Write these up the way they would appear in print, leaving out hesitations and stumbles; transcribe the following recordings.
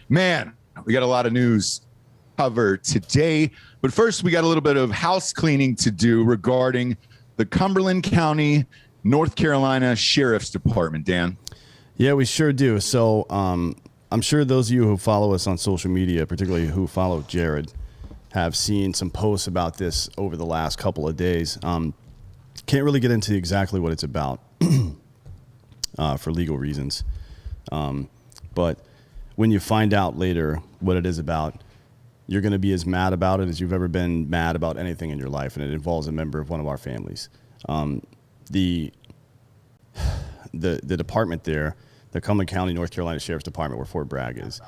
Man, we got a lot of news cover today, but first we got a little bit of house cleaning to do regarding the Cumberland County, North Carolina Sheriff's Department. Dan? Yeah, we sure do. So I'm sure those of you who follow us on social media, particularly who follow Jared, have seen some posts about this over the last couple of days. Can't really get into exactly what it's about for legal reasons. But when you find out later what it is about, you're going to be as mad about it as you've ever been mad about anything in your life, and it involves a member of one of our families. The department there, the Cumberland County, North Carolina Sheriff's Department, where Fort Bragg is,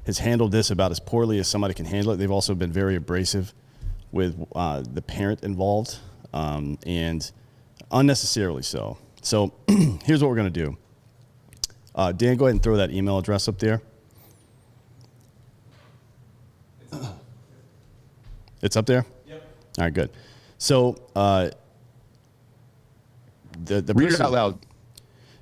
has handled this about as poorly as somebody can handle it. They've also been very abrasive with the parent involved, and unnecessarily so. So here's what we're going to do. Dan, go ahead and throw that email address up there. It's up there? Yep. All right, good. So the read it out loud.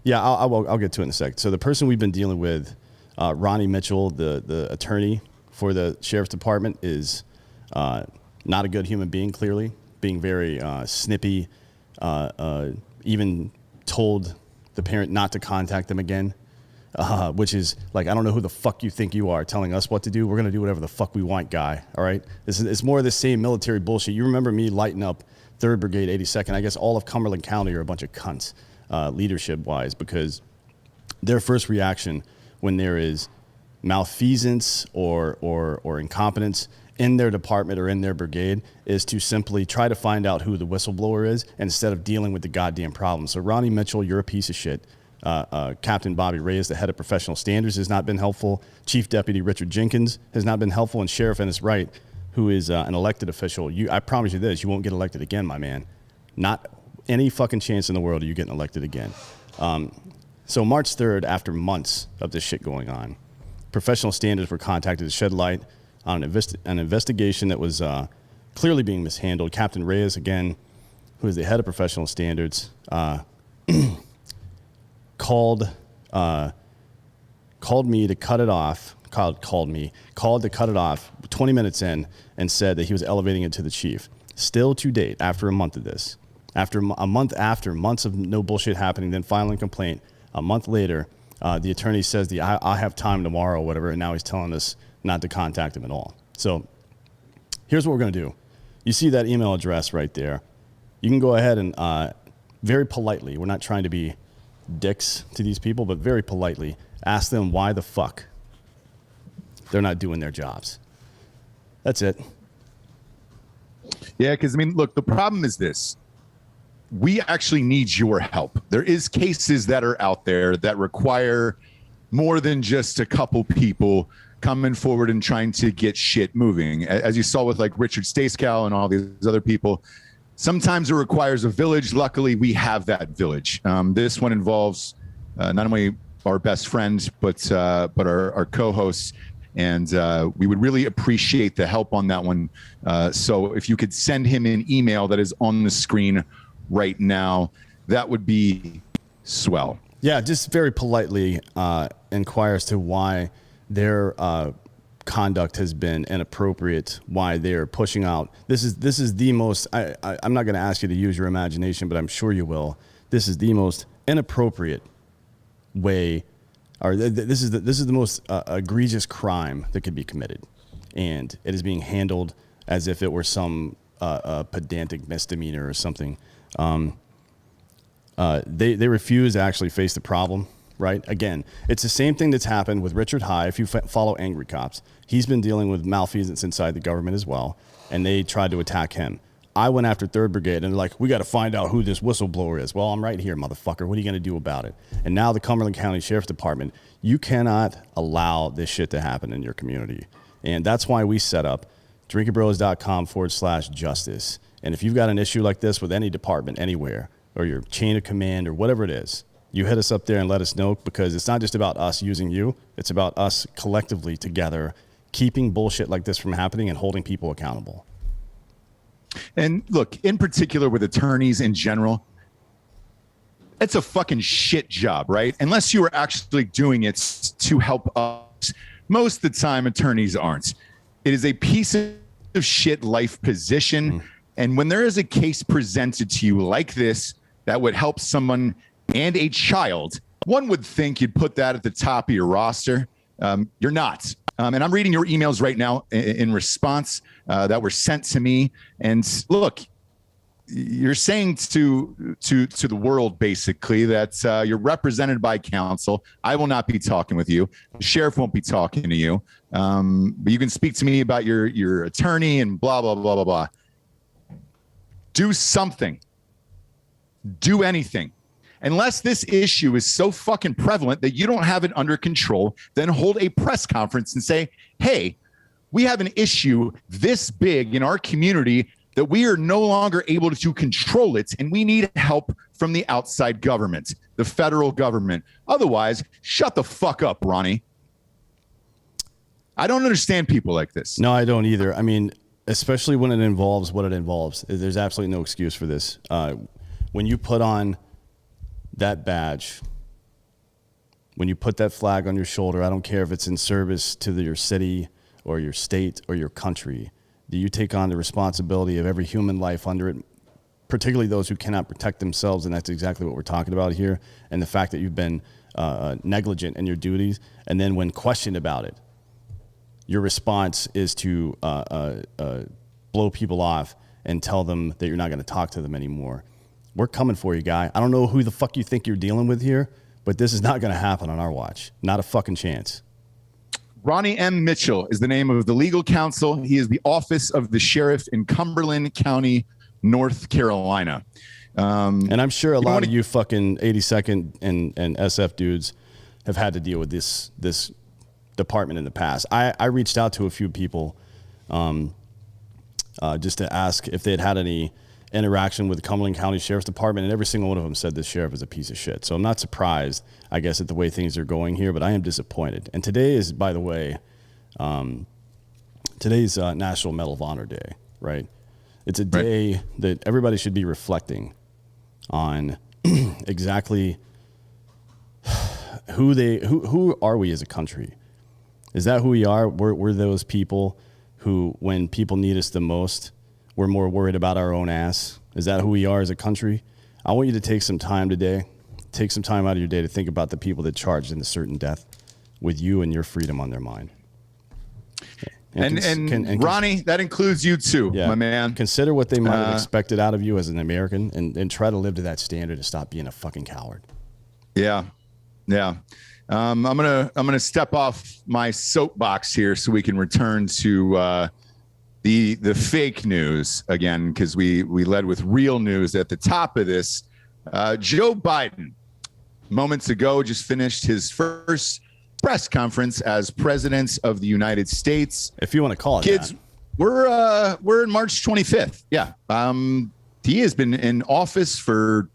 Yeah, I'll get to it in a sec. So the person we've been dealing with, Ronnie Mitchell, the attorney for the Sheriff's Department, is not a good human being, clearly, being very snippy, even told the parent not to contact them again, which is like, I don't know who the fuck you think you are telling us what to do. We're going to do whatever the fuck we want, guy, all right? It's more of the same military bullshit. You remember me lighting up 3rd Brigade, 82nd. I guess all of Cumberland County are a bunch of cunts, leadership-wise, because their first reaction when there is malfeasance or incompetence in their department or in their brigade is to simply try to find out who the whistleblower is instead of dealing with the goddamn problem. So Ronnie Mitchell, you're a piece of shit. Captain Bobby Reyes, the head of professional standards, has not been helpful. Chief Deputy Richard Jenkins has not been helpful. And Sheriff Ennis Wright, who is an elected official, I promise you this, you won't get elected again, my man. Not any fucking chance in the world of you getting elected again. So March 3rd, after months of this shit going on, professional standards were contacted to shed light on an investigation that was clearly being mishandled. Captain Reyes, again, who is the head of professional standards, called me to cut it off. Called to cut it off 20 minutes in and said that he was elevating it to the chief. Still to date, after a month of this, after months of no bullshit happening, then filing a complaint, a month later, the attorney says I have time tomorrow or whatever, and now he's telling us not to contact him at all. So here's what we're going to do. You see that email address right there. You can go ahead and very politely, we're not trying to be dicks to these people, but very politely ask them why the fuck they're not doing their jobs. That's it. Yeah, because, I mean, look, the problem is this. We actually need your help. There is cases that are out there that require more than just a couple people coming forward and trying to get shit moving. As you saw with like Richard Stacecow and all these other people, sometimes it requires a village. Luckily, we have that village. This one involves not only our best friend, but our co-hosts. And we would really appreciate the help on that one. So if you could send him an email that is on the screen right now, that would be swell. Yeah, just very politely inquire as to why their conduct has been inappropriate, why they're pushing out. This is the most, I'm not going to ask you to use your imagination, but I'm sure you will. This is the most inappropriate way, or this is the most egregious crime that could be committed. And it is being handled as if it were some pedantic misdemeanor or something. They refuse to actually face the problem, right? Again, it's the same thing that's happened with Richard High. If you follow Angry Cops, he's been dealing with malfeasance inside the government as well, and they tried to attack him. I went after 3rd Brigade, and they're like, we got to find out who this whistleblower is. Well, I'm right here, motherfucker. What are you going to do about it? And now the Cumberland County Sheriff's Department, you cannot allow this shit to happen in your community. And that's why we set up drinkinbros.com/justice. And if you've got an issue like this with any department anywhere, or your chain of command or whatever it is, you hit us up there and let us know, because it's not just about us using you. It's about us collectively together keeping bullshit like this from happening and holding people accountable. And look, in particular with attorneys in general, it's a fucking shit job, right? Unless you are actually doing it to help Most of the time, attorneys aren't. It is a piece of shit life position. And when there is a case presented to you like this that would help someone and a child, one would think you'd put that at the top of your roster. You're not. And I'm reading your emails right now in response that were sent to me. And look, you're saying to the world basically that you're represented by counsel. I will not be talking with you. The sheriff won't be talking to you. But you can speak to me about your attorney and blah, blah, blah, blah, blah. Do something. Do anything. Unless this issue is so fucking prevalent that you don't have it under control, then hold a press conference and say, hey, we have an issue this big in our community that we are no longer able to control it, and we need help from the outside government, the federal government. Otherwise, shut the fuck up, Ronnie. I don't understand people like this. No, I don't either. I mean, especially when it involves what it involves. There's absolutely no excuse for this. When you put on that badge, when you put that flag on your shoulder, I don't care if it's in service to your city or your state or your country, do you take on the responsibility of every human life under it, particularly those who cannot protect themselves? And that's exactly what we're talking about here. And the fact that you've been negligent in your duties. And then when questioned about it, your response is to blow people off and tell them that you're not going to talk to them anymore. We're coming for you, guy. I don't know who the fuck you think you're dealing with here, but this is not going to happen on our watch. Not a fucking chance. Ronnie M. Mitchell is the name of the legal counsel. He is the office of the sheriff in Cumberland County, North Carolina. And I'm sure a lot of you fucking 82nd and SF dudes have had to deal with this department in the past. I reached out to a few people just to ask if they had any interaction with the Cumberland County Sheriff's Department, and every single one of them said this sheriff is a piece of shit. So I'm not surprised, I guess, at the way things are going here, but I am disappointed. And today is, by the way, today's National Medal of Honor Day, right? It's a day that everybody should be reflecting on exactly who are we as a country? Is that who we are? We're those people who, when people need us the most, we're more worried about our own ass. Is that who we are as a country? I want you to take some time today. Take some time out of your day to think about the people that charged in a certain death with you and your freedom on their mind. And Ronnie, that includes you too, my man. Consider what they might have expected out of you as an American and try to live to that standard and stop being a fucking coward. Yeah. I'm gonna step off my soapbox here so we can return to the fake news again, because we led with real news at the top of this. Joe Biden, moments ago, just finished his first press conference as president of the United States. If you want to call it kids, that. We're in March 25th. Yeah. He has been in office for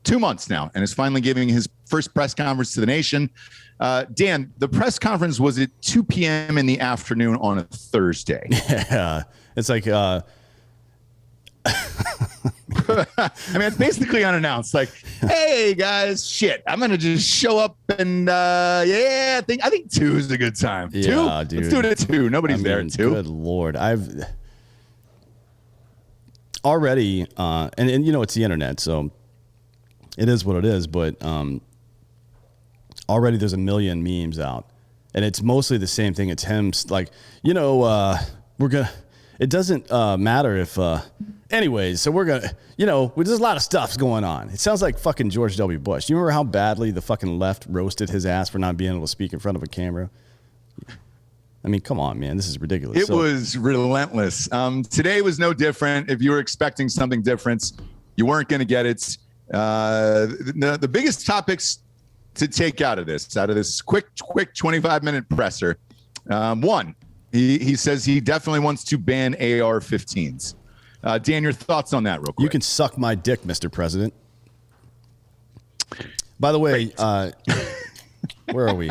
2 months now and is finally giving his first press conference to the nation. Dan, the press conference was at 2 p.m. in the afternoon on a Thursday. Yeah. It's like, I mean, it's basically unannounced. Like, hey guys, shit, I'm gonna just show up and I think 2 is a good time. Yeah, 2, dude. Let's do it at 2. Nobody's there at 2. Good Lord, I've already, and you know it's the internet, so it is what it is. But already there's a million memes out, and it's mostly the same thing. It's him, like, we're gonna. It doesn't matter if, anyways, so we're going to, there's a lot of stuff going on. It sounds like fucking George W. Bush. Do you remember how badly the fucking left roasted his ass for not being able to speak in front of a camera? I mean, come on, man. This is ridiculous. It was relentless. Today was no different. If you were expecting something different, you weren't going to get it. The biggest topics to take out of this quick 25-minute presser. One, He says he definitely wants to ban AR-15s. Dan, your thoughts on that real quick? You can suck my dick, Mr. President. By the way, where are we?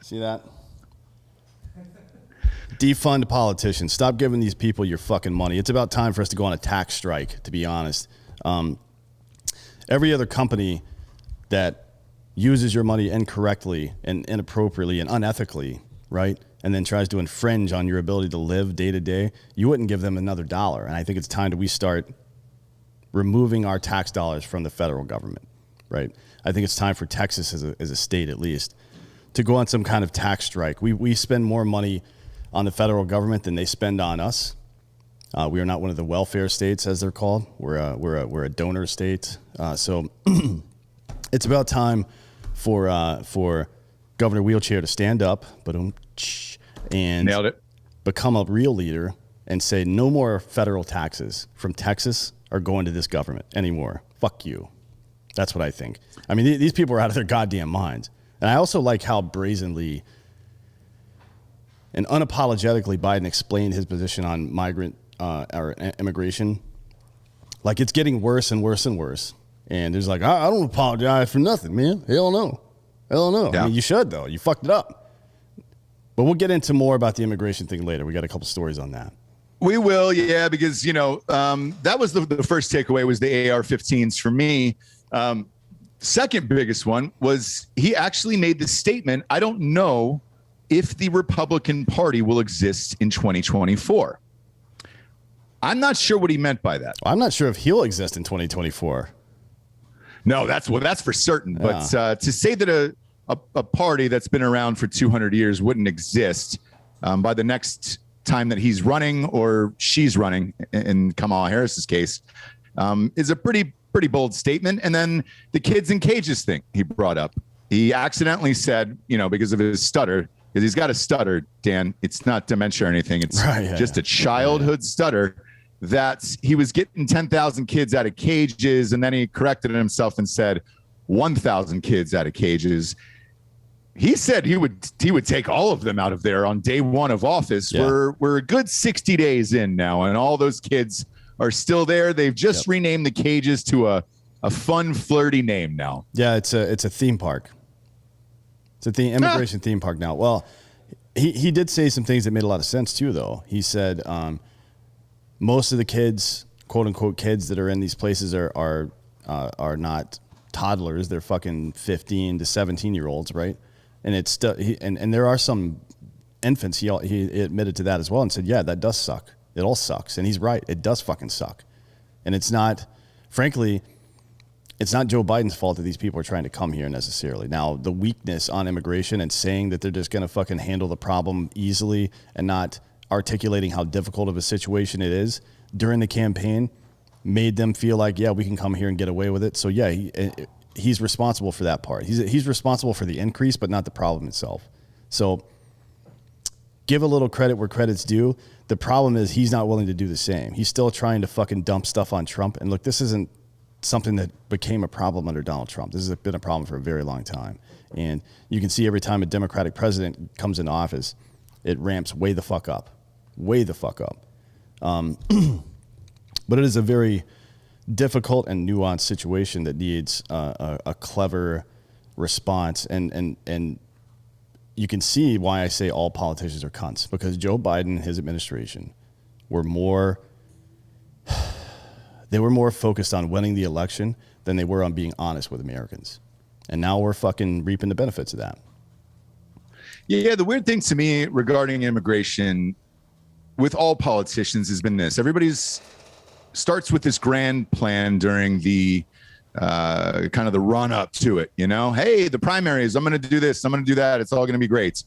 See that? Defund politicians. Stop giving these people your fucking money. It's about time for us to go on a tax strike, to be honest. Every other company that uses your money incorrectly and inappropriately and unethically, right, and then tries to infringe on your ability to live day to day, you wouldn't give them another dollar. And I think it's time that we start removing our tax dollars from the federal government, right? I think it's time for Texas as a state, at least, to go on some kind of tax strike. We spend more money on the federal government than they spend on us. We are not one of the welfare states, as they're called. We're a donor state. So it's about time for Governor Wheelchair to stand up, and nailed it, become a real leader and say no more federal taxes from Texas are going to this government anymore. Fuck you. That's what I think. I mean, these people are out of their goddamn minds. And I also like how brazenly and unapologetically Biden explained his position on migrant or immigration. Like, it's getting worse and worse and worse. And there's like, I don't apologize for nothing, man. Hell no. Hell no. Yeah. I mean, you should, though. You fucked it up. But we'll get into more about the immigration thing later. We got a couple stories on that. We will, yeah, because, that was the first takeaway was the AR-15s for me. Second biggest one was he actually made the statement, I don't know if the Republican Party will exist in 2024. I'm not sure what he meant by that. I'm not sure if he'll exist in 2024. No, that's for certain. Yeah. But to say that a party that's been around for 200 years wouldn't exist by the next time that he's running or she's running, in Kamala Harris's case, is a pretty bold statement. And then the kids in cages thing he brought up. He accidentally said, because of his stutter, because he's got a stutter, Dan. It's not dementia or anything. It's just a childhood stutter. That he was getting 10,000 kids out of cages, and then he corrected himself and said 1,000 kids out of cages. He said he would take all of them out of there on day one of office. Yeah. We're a good 60 days in now, and all those kids are still there. They've just renamed the cages to a fun, flirty name now. Yeah, it's a theme park. It's a immigration theme park now. Well, he did say some things that made a lot of sense too, though. He said most of the kids, quote unquote kids, that are in these places are not toddlers. They're fucking 15 to 17-year-olds, right? And it's and there are some infants. He admitted to that as well and said, yeah, that does suck. It all sucks. And he's right. It does fucking suck. And it's not, frankly, it's not Joe Biden's fault that these people are trying to come here necessarily. Now, the weakness on immigration and saying that they're just going to fucking handle the problem easily and not articulating how difficult of a situation it is during the campaign made them feel like, yeah, we can come here and get away with it. So yeah, he's responsible for that part. He's responsible for the increase, but not the problem itself. So give a little credit where credit's due. The problem is he's not willing to do the same. He's still trying to fucking dump stuff on Trump. And look, this isn't something that became a problem under Donald Trump. This has been a problem for a very long time. And you can see every time a Democratic president comes into office, it ramps way the fuck up. Way the fuck up. But it is a very difficult and nuanced situation that needs a clever response. And you can see why I say all politicians are cunts, because Joe Biden and his administration were more focused on winning the election than they were on being honest with Americans. And now we're fucking reaping the benefits of that. Yeah, the weird thing to me regarding immigration with all politicians has been this. Everybody's starts with this grand plan during the kind of the run up to it, hey, the primaries, I'm going to do this, I'm going to do that. It's all going to be great.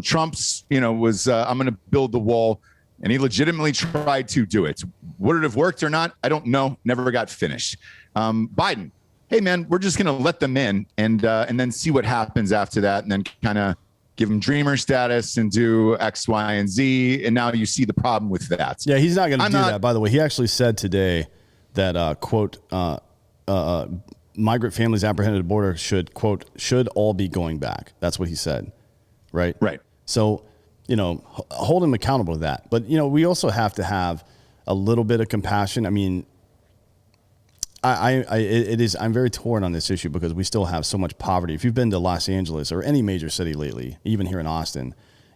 Trump's, was I'm going to build the wall, and he legitimately tried to do it. Would it have worked or not? I don't know. Never got finished. Biden, hey man, we're just going to let them in and then see what happens after that. And then kind of give them dreamer status and do X, Y, and Z. And now you see the problem with that. Yeah, he's not going to do that, by the way. He actually said today that, quote, migrant families apprehended at the border should all be going back. That's what he said, right? Right. So, hold him accountable to that. But, we also have to have a little bit of compassion. I mean, I'm very torn on this issue because we still have so much poverty. If you've been to Los Angeles or any major city lately, even here in Austin,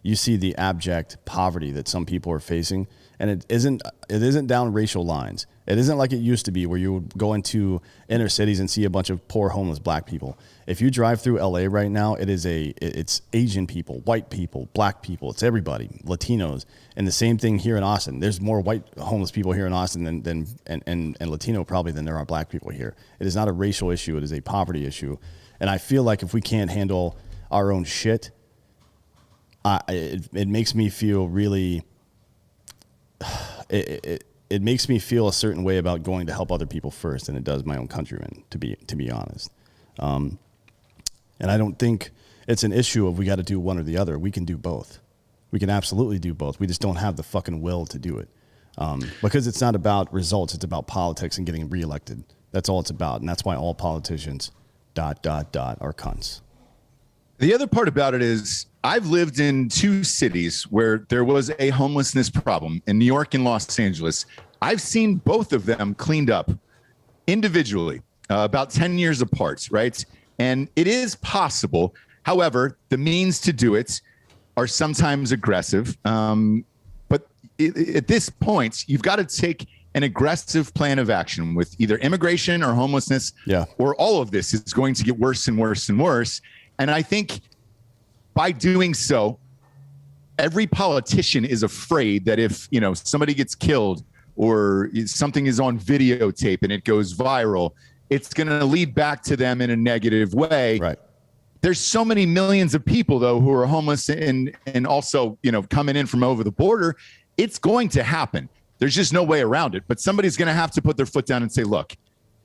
you see the abject poverty that some people are facing. And it isn't down racial lines. It isn't like it used to be where you would go into inner cities and see a bunch of poor homeless black people. If you drive through LA right now, it's Asian people, white people, black people, it's everybody, Latinos. And the same thing here in Austin. There's more white homeless people here in Austin than Latino probably than there are black people here. It is not a racial issue, it is a poverty issue. And I feel like if we can't handle our own shit, it makes me feel really it makes me feel a certain way about going to help other people first than it does my own countrymen, to be honest. And I don't think it's an issue of we got to do one or the other. We can do both. We can absolutely do both. We just don't have the fucking will to do it. Because it's not about results. It's about politics and getting reelected. That's all it's about. And that's why all politicians ... are cunts. The other part about it is I've lived in 2 cities where there was a homelessness problem in New York and Los Angeles. I've seen both of them cleaned up individually, about 10 years apart, right? And it is possible. However, the means to do it are sometimes aggressive. But at this point, you've got to take an aggressive plan of action with either immigration or homelessness, or all of this is going to get worse and worse and worse. And I think by doing so, every politician is afraid that if, somebody gets killed or something is on videotape and it goes viral, it's going to lead back to them in a negative way. Right. There's so many millions of people, though, who are homeless and also, coming in from over the border. It's going to happen. There's just no way around it. But somebody's going to have to put their foot down and say, look,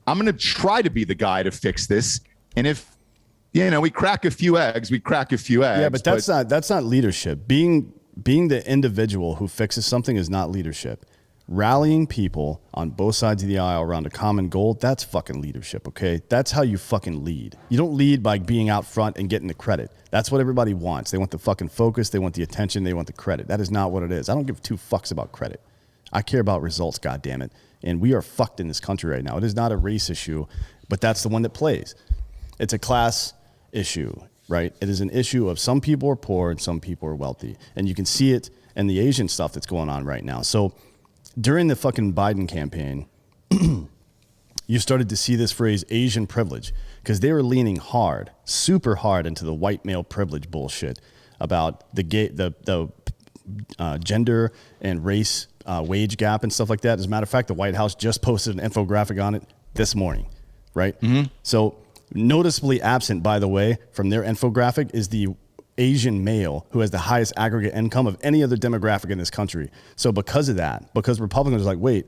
I'm going to try to be the guy to fix this. And if, we crack a few eggs, Yeah, but that's not leadership. Being the individual who fixes something is not leadership. Rallying people on both sides of the aisle around a common goal, that's fucking leadership, okay? That's how you fucking lead. You don't lead by being out front and getting the credit. That's what everybody wants. They want the fucking focus, they want the attention, they want the credit. That is not what it is. I don't give 2 fucks about credit. I care about results, goddammit. And we are fucked in this country right now. It is not a race issue, but that's the one that plays. It's a class issue, right? It is an issue of some people are poor and some people are wealthy. And you can see it in the Asian stuff that's going on right now. So during the fucking Biden campaign, you started to see this phrase Asian privilege because they were leaning hard, super hard into the white male privilege bullshit about the gender and race wage gap and stuff like that. As a matter of fact, the White House just posted an infographic on it this morning, right? Mm-hmm. So noticeably absent, by the way, from their infographic is the Asian male who has the highest aggregate income of any other demographic in this country. So because of that, because Republicans are like, wait,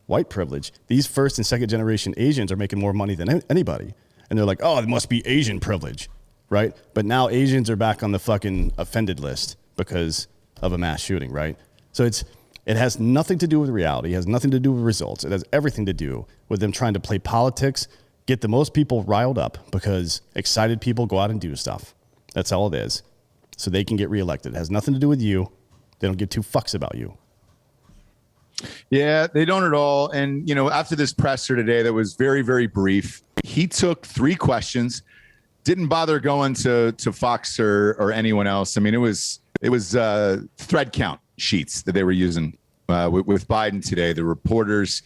white privilege, these first and second generation Asians are making more money than anybody. And they're like, oh, it must be Asian privilege, right? But now Asians are back on the fucking offended list because of a mass shooting, right? So it has nothing to do with reality. It has nothing to do with results. It has everything to do with them trying to play politics, get the most people riled up because excited people go out and do stuff. That's all it is. So they can get reelected. It has nothing to do with you. They don't give 2 fucks about you. Yeah, they don't at all. And, after this presser today that was very, very brief, he took 3 questions, didn't bother going to Fox or anyone else. I mean, it was thread count sheets that they were using with Biden today, the reporters.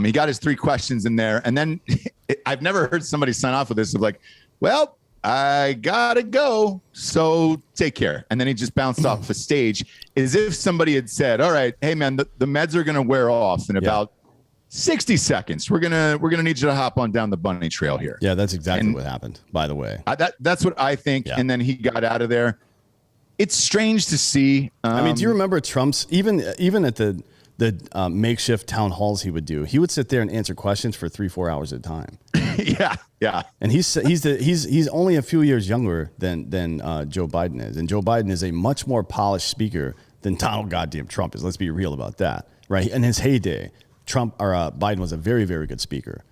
He got his 3 questions in there. And then I've never heard somebody sign off with this of like, well, I gotta go, so take care. And then he just bounced off the stage as if somebody had said, all right, hey man, the meds are gonna wear off in about 60 seconds. We're gonna need you to hop on down the bunny trail here. Yeah, that's exactly what happened, by the way. That's what I think. Yeah. And then he got out of there. It's strange to see. I mean, do you remember Trump's even at the makeshift town halls he would do? He would sit there and answer questions for 3-4 hours at a time. Yeah. And he's only a few years younger than Joe Biden is, and Joe Biden is a much more polished speaker than Donald goddamn Trump is. Let's be real about that, right? In his heyday, Biden was a very, very good speaker.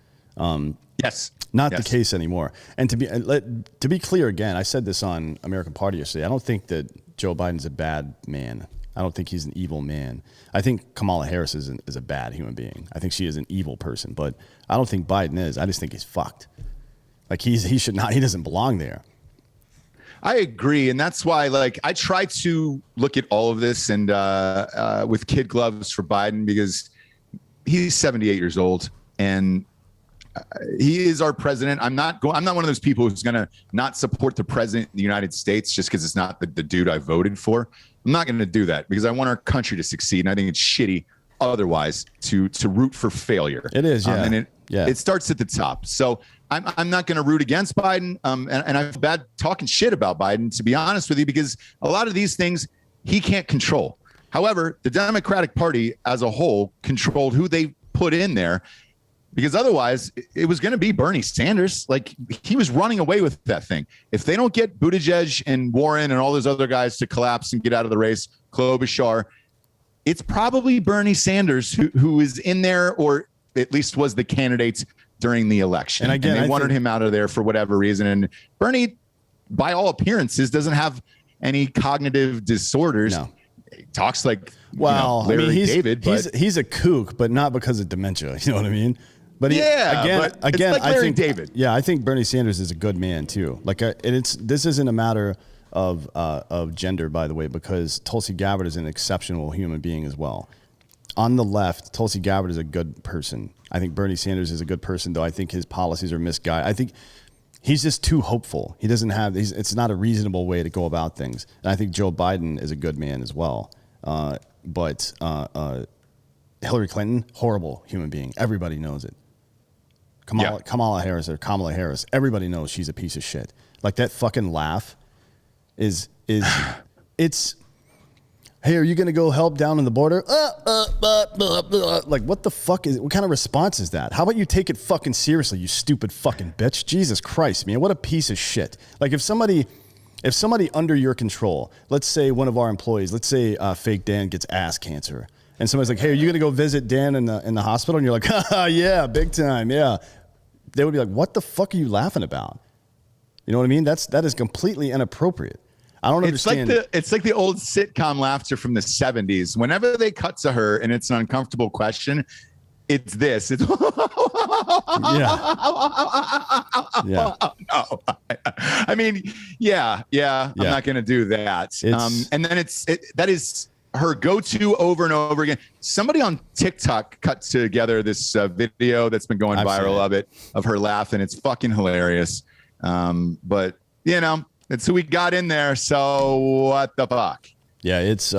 Yes. Not the case anymore. And to be clear again, I said this on American Party yesterday. I don't think that Joe Biden's a bad man. I don't think he's an evil man. I think Kamala Harris is a bad human being. I think she is an evil person, but I don't think Biden is. I just think he's fucked. Like he should not. He doesn't belong there. I agree, and that's why, like, I try to look at all of this and with kid gloves for Biden, because he's 78 years old and he is our president. I'm not one of those people who's going to not support the president of the United States just because it's not the dude I voted for. I'm not going to do that because I want our country to succeed, and I think it's shitty otherwise to root for failure. It is, yeah. And it starts at the top. So I'm not going to root against Biden. And I feel bad talking shit about Biden, to be honest with you, because a lot of these things he can't control. However, the Democratic Party as a whole controlled who they put in there, because otherwise it was going to be Bernie Sanders. Like, he was running away with that thing. If they don't get Buttigieg and Warren and all those other guys to collapse and get out of the race, Klobuchar, it's probably Bernie Sanders who is in there, or at least was the candidate during the election. And again, they wanted him out of there for whatever reason. And Bernie, by all appearances, doesn't have any cognitive disorders. No. He talks like, Larry David. He's a kook, but not because of dementia. You know what I mean? But again, it's like Larry I think David. Yeah, I think Bernie Sanders is a good man too. Like, this isn't a matter of gender, by the way, because Tulsi Gabbard is an exceptional human being as well. On the left, Tulsi Gabbard is a good person. I think Bernie Sanders is a good person, though I think his policies are misguided. I think he's just too hopeful. He doesn't have. It's not a reasonable way to go about things. And I think Joe Biden is a good man as well. But Hillary Clinton, horrible human being. Everybody knows it. Kamala Harris. Everybody knows she's a piece of shit. Like, that fucking laugh is it's. Hey, are you going to go help down on the border? Like, what the fuck what kind of response is that? How about you take it fucking seriously, you stupid fucking bitch? Jesus Christ, man, what a piece of shit. Like, if somebody under your control, let's say one of our employees, let's say fake Dan gets ass cancer, and somebody's like, hey, are you going to go visit Dan in the hospital? And you're like, yeah, big time, yeah. They would be like, what the fuck are you laughing about? You know what I mean? That is completely inappropriate. I don't understand. It's like the old sitcom laughter from the 70s. Whenever they cut to her and it's an uncomfortable question, it's this. It's yeah. No. I mean, yeah. I'm not going to do that. And then that is her go-to over and over again. Somebody on TikTok cut together this video that's been going viral of her laughing. It's fucking hilarious. But you know, it's who we got in there. So what the fuck? Yeah, it's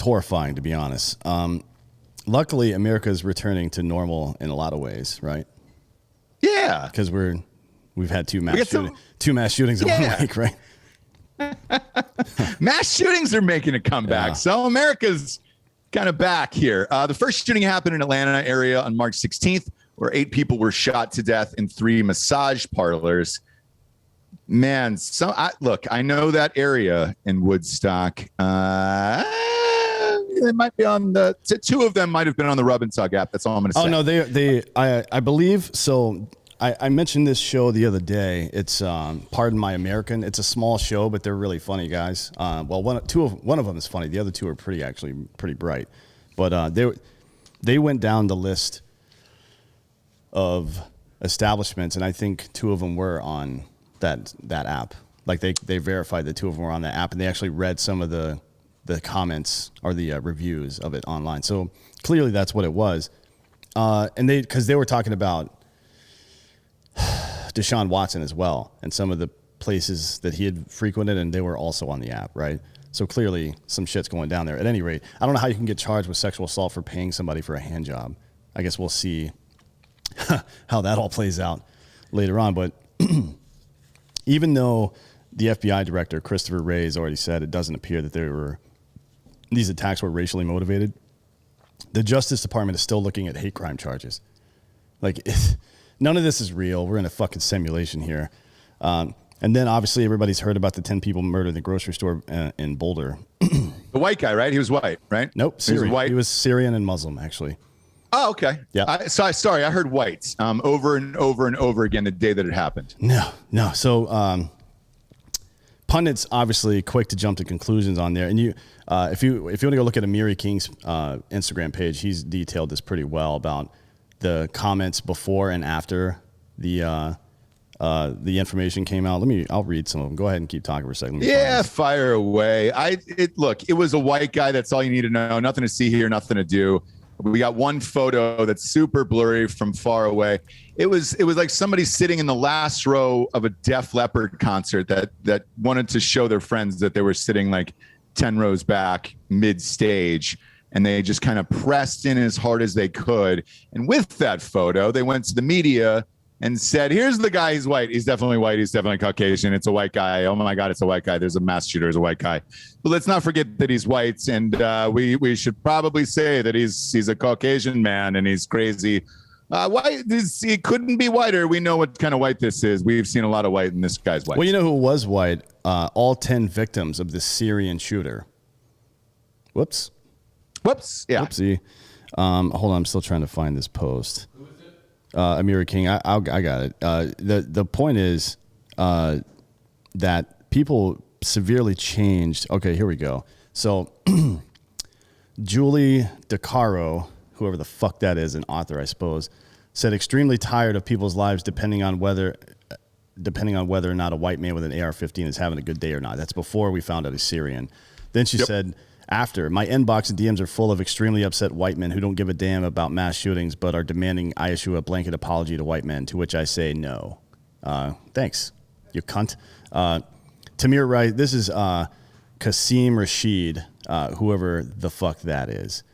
horrifying, to be honest. Luckily, America is returning to normal in a lot of ways, right? Yeah, because we've had two mass shootings in 1 week, right? Mass shootings are making a comeback, so America's kind of back here. The first shooting happened in Atlanta area on March 16th, where 8 people were shot to death in 3 massage parlors. Man, I know that area in Woodstock. It might be on the 2 of them might have been on the Rub and Tug app. That's all I'm going to say. Oh no, I believe so. I mentioned this show the other day. It's Pardon My American. It's a small show, but they're really funny guys. Well, one of them is funny. The other 2 are pretty bright. But they went down the list of establishments, and I think 2 of them were on that app. Like, they verified that 2 of them were on that app, and they actually read some of the comments or the reviews of it online. So clearly that's what it was. And because they were talking about Deshaun Watson as well, and some of the places that he had frequented, and they were also on the app, right? So clearly some shit's going down there. At any rate, I don't know how you can get charged with sexual assault for paying somebody for a hand job. I guess we'll see how that all plays out later on. But even though the FBI director, Christopher Wray, has already said it doesn't appear that these attacks were racially motivated, the Justice Department is still looking at hate crime charges. Like, none of this is real. We're in a fucking simulation here. And then obviously everybody's heard about the 10 people murdered in the grocery store in Boulder. The white guy, right? He was white, right? Nope, Syrian. He was Syrian and Muslim, actually. Oh, okay. Yeah. Sorry, I heard white over and over and over again the day that it happened. No. So pundits obviously quick to jump to conclusions on there. And if you want to go look at Amiri King's Instagram page, he's detailed this pretty well about the comments before and after the the information came out. I'll read some of them. Go ahead and keep talking for a second. Yeah, fire away. Look, it was a white guy. That's all you need to know. Nothing to see here, nothing to do. We got one photo that's super blurry from far away. It was like somebody sitting in the last row of a Def Leppard concert that wanted to show their friends that they were sitting like 10 rows back mid stage, and they just kind of pressed in as hard as they could. And with that photo, they went to the media and said, here's the guy. He's white. He's definitely white. He's definitely Caucasian. It's a white guy. Oh my God, it's a white guy. There's a mass shooter. There's a white guy. But let's not forget that he's white. And we should probably say that he's a Caucasian man and he's crazy. White. He couldn't be whiter. We know what kind of white this is. We've seen a lot of white, and this guy's white. Well, you know who was white? All 10 victims of the Syrian shooter. Whoops. Yeah. Whoopsie. Hold on. I'm still trying to find this post. Amira King, I got it. The point is that people severely changed. Okay, here we go. So Julie DeCaro, whoever the fuck that is, an author, I suppose, said extremely tired of people's lives depending on whether or not a white man with an AR-15 is having a good day or not. That's before we found out he's Syrian. Then she said, after, my inbox and DMs are full of extremely upset white men who don't give a damn about mass shootings but are demanding I issue a blanket apology to white men, to which I say no. Thanks, you cunt. Tamir Rice, this is Qasim Rashid, whoever the fuck that is.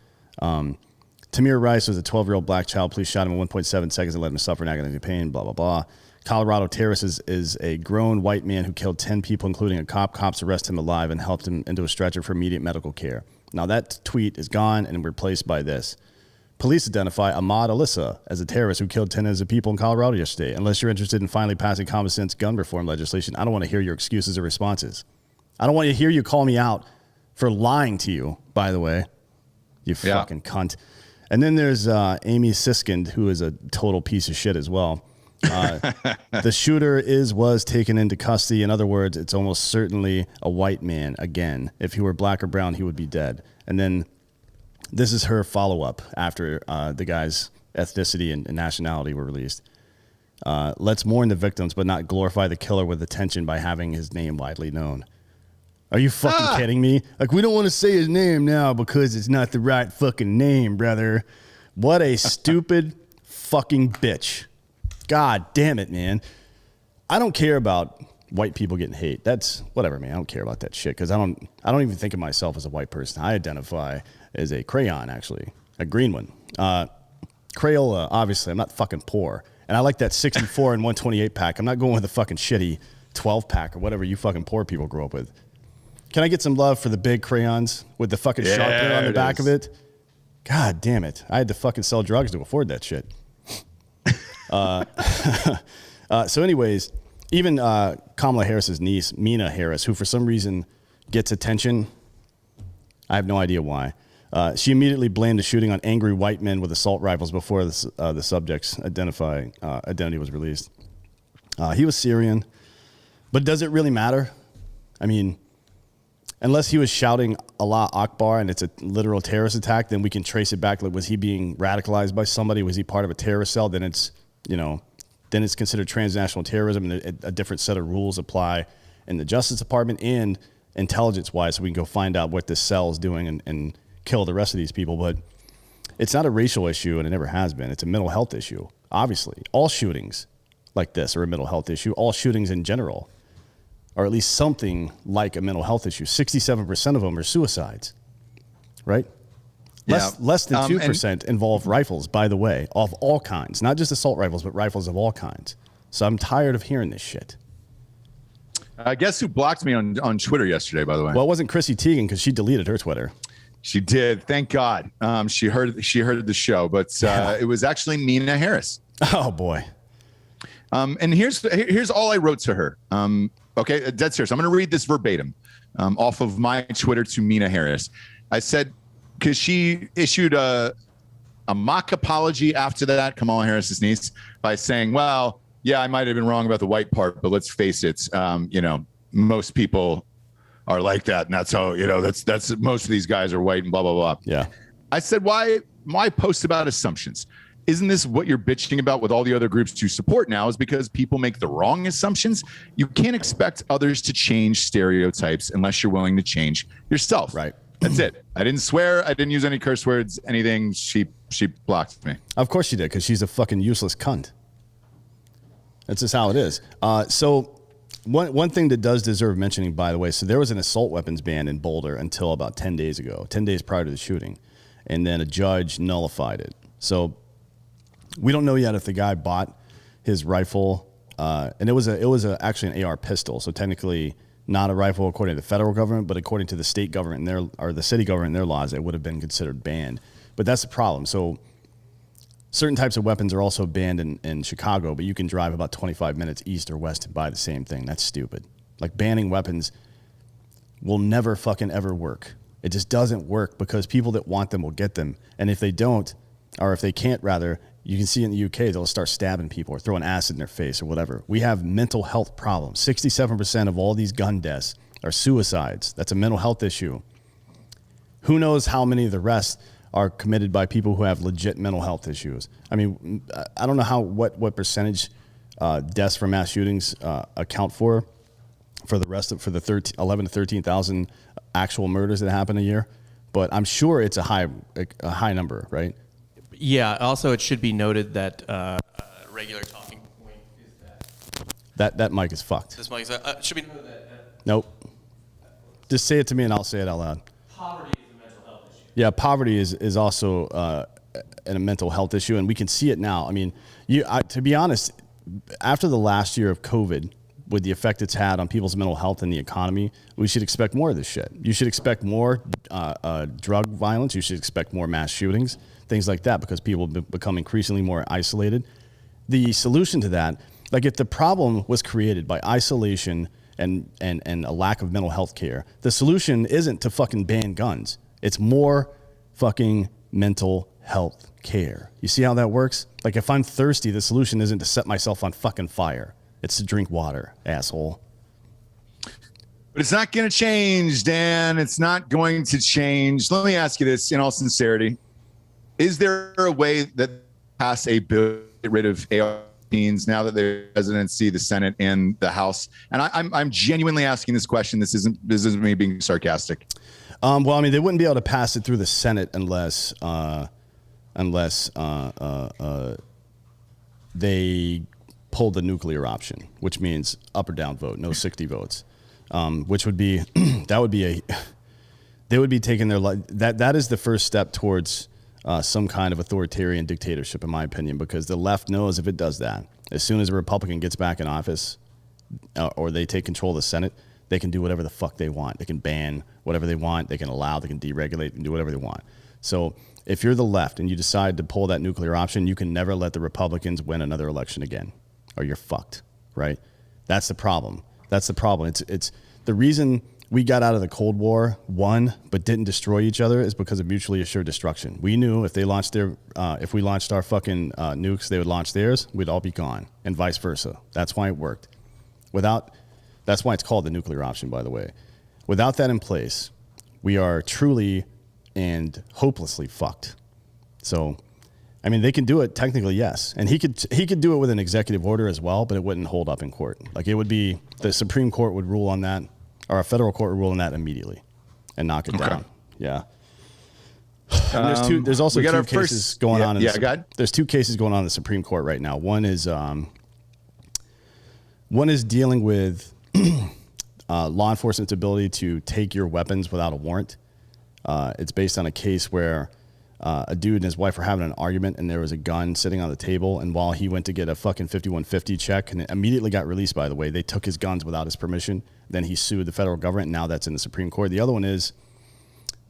Tamir Rice was a 12-year-old black child. Police shot him in 1.7 seconds and let him suffer in agony pain, blah, blah, blah. Colorado terrorist is a grown white man who killed 10 people, including a cop. Cops arrested him alive and helped him into a stretcher for immediate medical care. Now, that tweet is gone and replaced by this. Police identify Ahmad Alissa as a terrorist who killed 10 innocent people in Colorado yesterday. Unless you're interested in finally passing common sense gun reform legislation, I don't want to hear your excuses or responses. I don't want to hear you call me out for lying to you, by the way. You fucking cunt. And then there's Amy Siskind, who is a total piece of shit as well. The shooter was taken into custody. In other words, it's almost certainly a white man again. If he were black or brown, he would be dead. And then this is her follow-up after the guy's ethnicity and nationality were released. Let's mourn the victims, but not glorify the killer with attention by having his name widely known. Are you fucking kidding me? Like, we don't want to say his name now because it's not the right fucking name, brother. What a stupid fucking bitch. God damn it, man. I don't care about white people getting hate. That's whatever, man. I don't care about that shit because I don't even think of myself as a white person. I identify as a crayon, actually, a green one. Crayola, obviously. I'm not fucking poor. And I like that 64 and 128 pack. I'm not going with a fucking shitty 12 pack or whatever you fucking poor people grow up with. Can I get some love for the big crayons with the fucking sharpener on the back of it? God damn it. I had to fucking sell drugs to afford that shit. So anyways, even Kamala Harris's niece, Mina Harris, who for some reason gets attention, I have no idea why. She immediately blamed the shooting on angry white men with assault rifles before the subject's identity was released. He was Syrian, but does it really matter? I mean, unless he was shouting Allah Akbar and it's a literal terrorist attack, then we can trace it back. Like, was he being radicalized by somebody? Was he part of a terrorist cell? Then it's considered transnational terrorism, and a different set of rules apply in the Justice Department and intelligence-wise, so we can go find out what this cell is doing and kill the rest of these people. But it's not a racial issue, and it never has been. It's a mental health issue, obviously. All shootings like this are a mental health issue. All shootings in general are at least something like a mental health issue. 67% of them are suicides, right? Yeah. Less than 2% involve rifles, by the way, of all kinds. Not just assault rifles, but rifles of all kinds. So I'm tired of hearing this shit. Guess who blocked me on Twitter yesterday, by the way? Well, it wasn't Chrissy Teigen because she deleted her Twitter. She did. Thank God. She heard the show, but it was actually Mina Harris. Oh, boy. And here's all I wrote to her. Okay, dead serious. I'm going to read this verbatim off of my Twitter to Mina Harris. I said, because she issued a mock apology after that, Kamala Harris's niece, by saying, well, yeah, I might have been wrong about the white part, but let's face it, most people are like that. And that's how, that's most of these guys are white and blah, blah, blah. Yeah. I said, why post about assumptions? isn't this what you're bitching about with all the other groups you support now, is because people make the wrong assumptions? You can't expect others to change stereotypes unless you're willing to change yourself. Right. That's it. I didn't swear. I didn't use any curse words, anything. She blocked me. Of course she did, because she's a fucking useless cunt. That's just how it is. So one thing that does deserve mentioning, by the way, so there was an assault weapons ban in Boulder until about 10 days ago, 10 days prior to the shooting. And then a judge nullified it. So we don't know yet if the guy bought his rifle, and it was actually an AR pistol. So technically not a rifle according to the federal government, but according to the state government or the city government and their laws, it would have been considered banned. But that's the problem. So certain types of weapons are also banned in Chicago, but you can drive about 25 minutes east or west and buy the same thing. That's stupid. Like, banning weapons will never fucking ever work. It just doesn't work, because people that want them will get them. And if they don't, or if they can't, rather, you can see in the UK, they'll start stabbing people or throwing acid in their face or whatever. We have mental health problems. 67% of all these gun deaths are suicides. That's a mental health issue. Who knows how many of the rest are committed by people who have legit mental health issues. I mean, I don't know what percentage deaths from mass shootings account for the rest of, for the 11 to 13,000 actual murders that happen a year, but I'm sure it's a high number, right? Yeah. Also, it should be noted that a regular talking point is that mic is fucked. this mic is, should be noted that Nope. Just say it to me and I'll say it out loud. poverty is a mental health issue. Yeah, poverty is also a mental health issue, and we can see it now. I mean, to be honest, after the last year of COVID, with the effect it's had on people's mental health and the economy, we should expect more of this shit. You should expect more drug violence. You should expect more mass shootings, things like that, because people become increasingly more isolated. The solution to that, like, if the problem was created by isolation and a lack of mental health care, the solution isn't to fucking ban guns. It's more fucking mental health care. You see how that works? Like, if I'm thirsty, the solution isn't to set myself on fucking fire. It's to drink water, asshole. But it's not going to change, Dan. It's not going to change. Let me ask you this in all sincerity. Is there a way that pass a bill to get rid of AR-15s now that the presidency, the Senate, and the House? And I'm genuinely asking this question. This isn't me being sarcastic. Well, I mean, they wouldn't be able to pass it through the Senate unless they pulled the nuclear option, which means up or down vote, no 60 votes, which would be they would be taking their life. That is the first step towards some kind of authoritarian dictatorship, in my opinion, because the left knows if it does that, as soon as a Republican gets back in office or they take control of the Senate, they can do whatever the fuck they want. They can ban whatever they want. They can allow, they can deregulate, and do whatever they want. So if you're the left and you decide to pull that nuclear option, you can never let the Republicans win another election again, or you're fucked, right? That's the problem. That's the problem. It's the reason we got out of the Cold War, won, but didn't destroy each other, is because of mutually assured destruction. We knew if they launched if we launched our fucking nukes, they would launch theirs. We'd all be gone, and vice versa. That's why it worked. That's why it's called the nuclear option, by the way. Without that in place, we are truly and hopelessly fucked. So, I mean, they can do it technically, yes. And he could do it with an executive order as well, but it wouldn't hold up in court. Like, it would be, the Supreme Court would rule on that, or a federal court would rule on that immediately and knock it down. Yeah. And there's also two cases going on. There's two cases going on in the Supreme Court right now. One is dealing with law enforcement's ability to take your weapons without a warrant. It's based on a case where a dude and his wife were having an argument, and there was a gun sitting on the table. And while he went to get a fucking 5150 check, and it immediately got released, by the way, they took his guns without his permission. Then he sued the federal government. And now that's in the Supreme Court. The other one is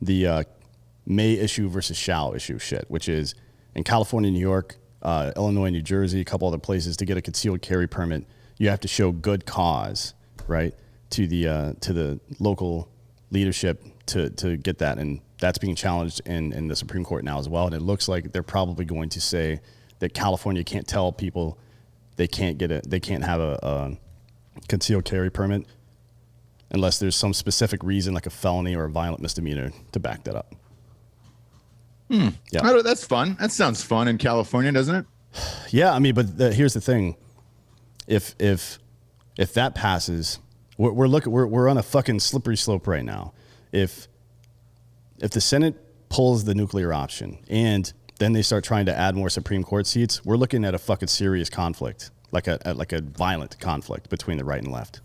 the may issue versus shall issue shit, which is in California, New York, Illinois, New Jersey, a couple other places. To get a concealed carry permit, you have to show good cause, right, to the local leadership to get that. And that's being challenged in the Supreme Court now as well. And it looks like they're probably going to say that California can't tell people they can't have a concealed carry permit unless there's some specific reason, like a felony or a violent misdemeanor, to back that up. Yeah. That's fun. That sounds fun in California, doesn't it? Yeah, I mean, but here's the thing: if that passes, we're on a fucking slippery slope right now. If the Senate pulls the nuclear option and then they start trying to add more Supreme Court seats, we're looking at a fucking serious conflict, like a violent conflict between the right and left.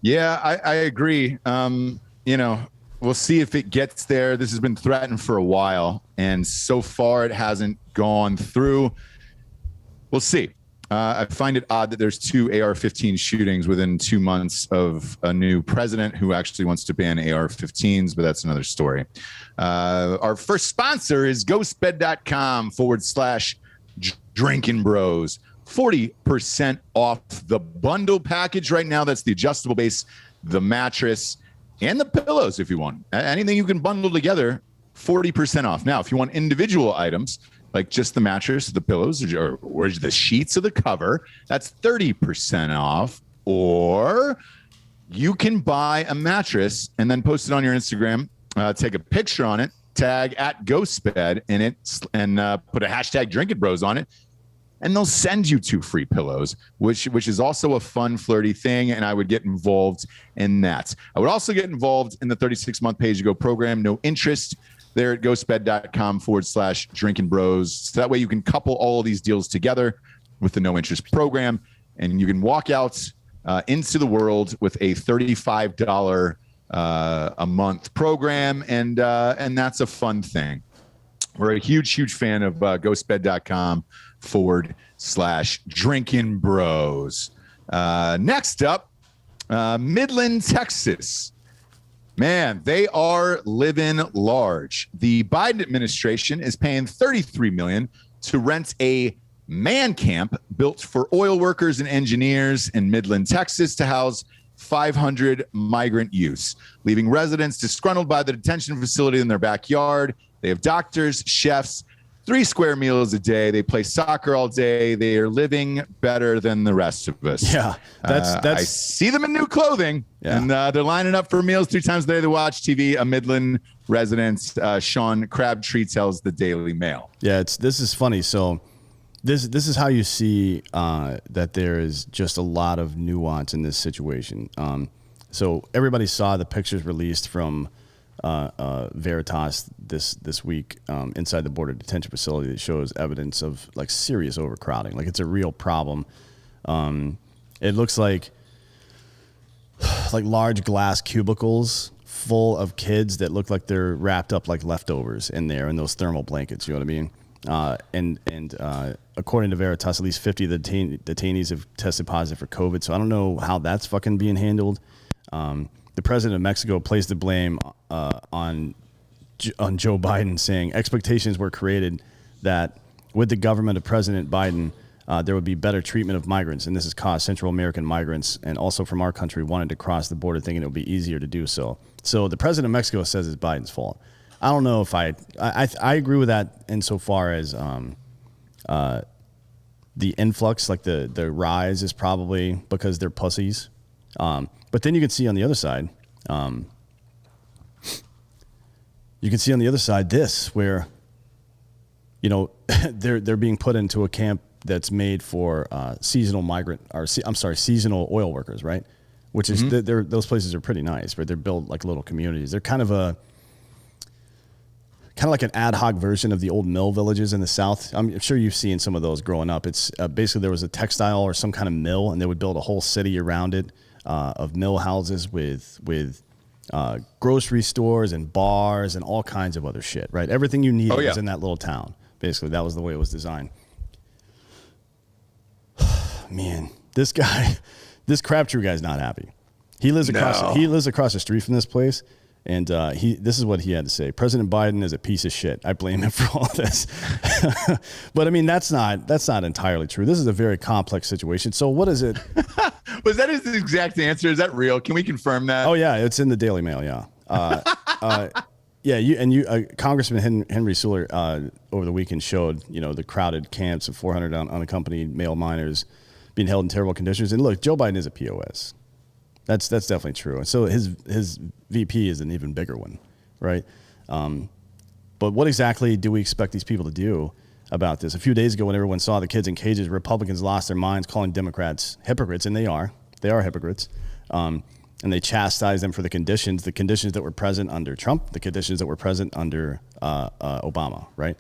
Yeah, I agree. We'll see if it gets there. This has been threatened for a while, and so far it hasn't gone through. We'll see. I find it odd that there's 2 AR-15 shootings within 2 months of a new president who actually wants to ban AR-15s, but that's another story. Our first sponsor is ghostbed.com/Drinkin Bros. 40% off the bundle package right now. That's the adjustable base, the mattress, and the pillows if you want. Anything you can bundle together, 40% off. Now, if you want individual items, like just the mattress, the pillows, or the sheets of the cover, that's 30% off. Or you can buy a mattress and then post it on your Instagram, take a picture on it, tag @GhostBed in it, and put a hashtag Drinkin Bros on it. And they'll send you 2 free pillows, which is also a fun, flirty thing. And I would get involved in that. I would also get involved in the 36-month pay-as-you-go program. No interest there at ghostbed.com/Drinkin Bros. So that way you can couple all of these deals together with the no interest program. And you can walk out into the world with a $35 a month program. And that's a fun thing. We're a huge fan of ghostbed.com/Drinkin Bros. Next up, Midland, Texas. Man, they are living large. The Biden administration is paying $33 million to rent a man camp built for oil workers and engineers in Midland, Texas, to house 500 migrant youths, leaving residents disgruntled by the detention facility in their backyard. They have doctors, chefs, 3 square meals a day. They play soccer all day. They are living better than the rest of us. Yeah, that's. I see them in new clothing, and they're lining up for meals 3 times a day. They watch TV. A Midland resident, Sean Crabtree, tells the Daily Mail. Yeah, this is funny. So this is how you see that there is just a lot of nuance in this situation. So everybody saw the pictures released from Veritas this week inside the Boulder detention facility that shows evidence of like serious overcrowding. Like it's a real problem. It looks like large glass cubicles full of kids that look like they're wrapped up like leftovers in there in those thermal blankets. You know what I mean? And according to Veritas, at least 50 of the detainees have tested positive for COVID. So I don't know how that's fucking being handled. The president of Mexico placed the blame on Joe Biden, saying expectations were created that with the government of President Biden, there would be better treatment of migrants. And this has caused Central American migrants and also from our country wanted to cross the border thinking it would be easier to do so. So the president of Mexico says it's Biden's fault. I don't know if I agree with that insofar as the influx, like the rise is probably because they're pussies. But then you can see on the other side, this where, they're being put into a camp that's made for seasonal oil workers, right? Which is those places are pretty nice, right? They're built like little communities. They're kind of like an ad hoc version of the old mill villages in the South. I'm sure you've seen some of those growing up. It's basically there was a textile or some kind of mill, and they would build a whole city around it. Of mill houses with grocery stores and bars and all kinds of other shit, right? Everything you needed was in that little town. Basically, that was the way it was designed. Man, this Crabtree guy's not happy. He lives across the street from this place, and this is what he had to say. President Biden is a piece of shit. I blame him for all this. But I mean, that's not entirely true. This is a very complex situation. So what is it? Was that his exact answer? Is that real? Can we confirm that? Oh yeah, it's in the Daily Mail. Yeah. Congressman Henry Suler over the weekend showed the crowded camps of 400 unaccompanied male minors being held in terrible conditions. And look, Joe Biden is a POS. That's definitely true. And so his VP is an even bigger one, right? But what exactly do we expect these people to do about this? A few days ago, when everyone saw the kids in cages, Republicans lost their minds calling Democrats hypocrites, and they are hypocrites. And they chastised them for the conditions that were present under Trump, the conditions that were present under Obama, right?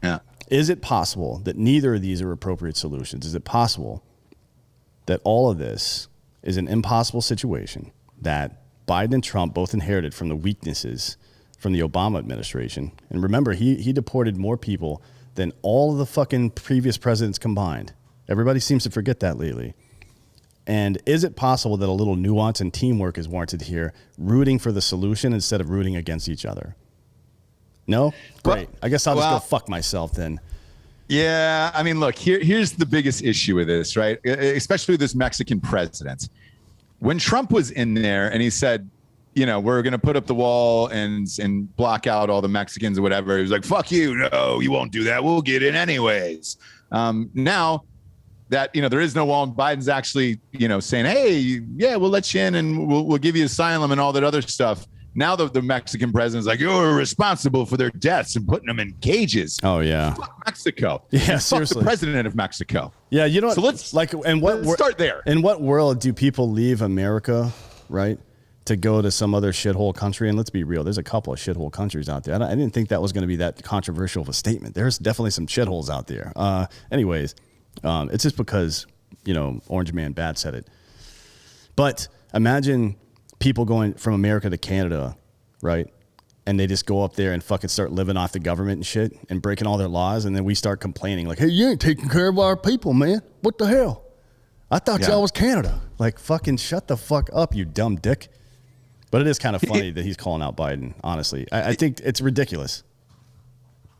Yeah. Is it possible that neither of these are appropriate solutions? Is it possible that all of this is an impossible situation that Biden and Trump both inherited from the weaknesses from the Obama administration? And remember, he deported more people than all of the fucking previous presidents combined. Everybody seems to forget that lately. And is it possible that a little nuance and teamwork is warranted here, rooting for the solution instead of rooting against each other? No? Great. I guess I'll just go fuck myself then. Yeah, I mean, look, here's the biggest issue with this, right? Especially this Mexican president. When Trump was in there and he said, we're going to put up the wall and block out all the Mexicans or whatever, he was like, fuck you. No, you won't do that. We'll get in anyways. Now that, there is no wall, and Biden's actually, saying, hey, yeah, we'll let you in and we'll give you asylum and all that other stuff. Now the Mexican president's like, you're responsible for their deaths and putting them in cages. Oh, yeah. Fuck Mexico. Yeah, seriously. Fuck the president of Mexico. Yeah, you know what? So let's start there. In what world do people leave America, right, to go to some other shithole country? And let's be real, there's a couple of shithole countries out there. I didn't think that was going to be that controversial of a statement. There's definitely some shitholes out there. Anyways, it's just because, Orange Man Bad said it. But imagine people going from America to Canada, right? And they just go up there and fucking start living off the government and shit and breaking all their laws. And then we start complaining like, hey, you ain't taking care of our people, man. What the hell? I thought y'all was Canada. Like, fucking shut the fuck up, you dumb dick. But it is kind of funny that he's calling out Biden, honestly. I think it's ridiculous.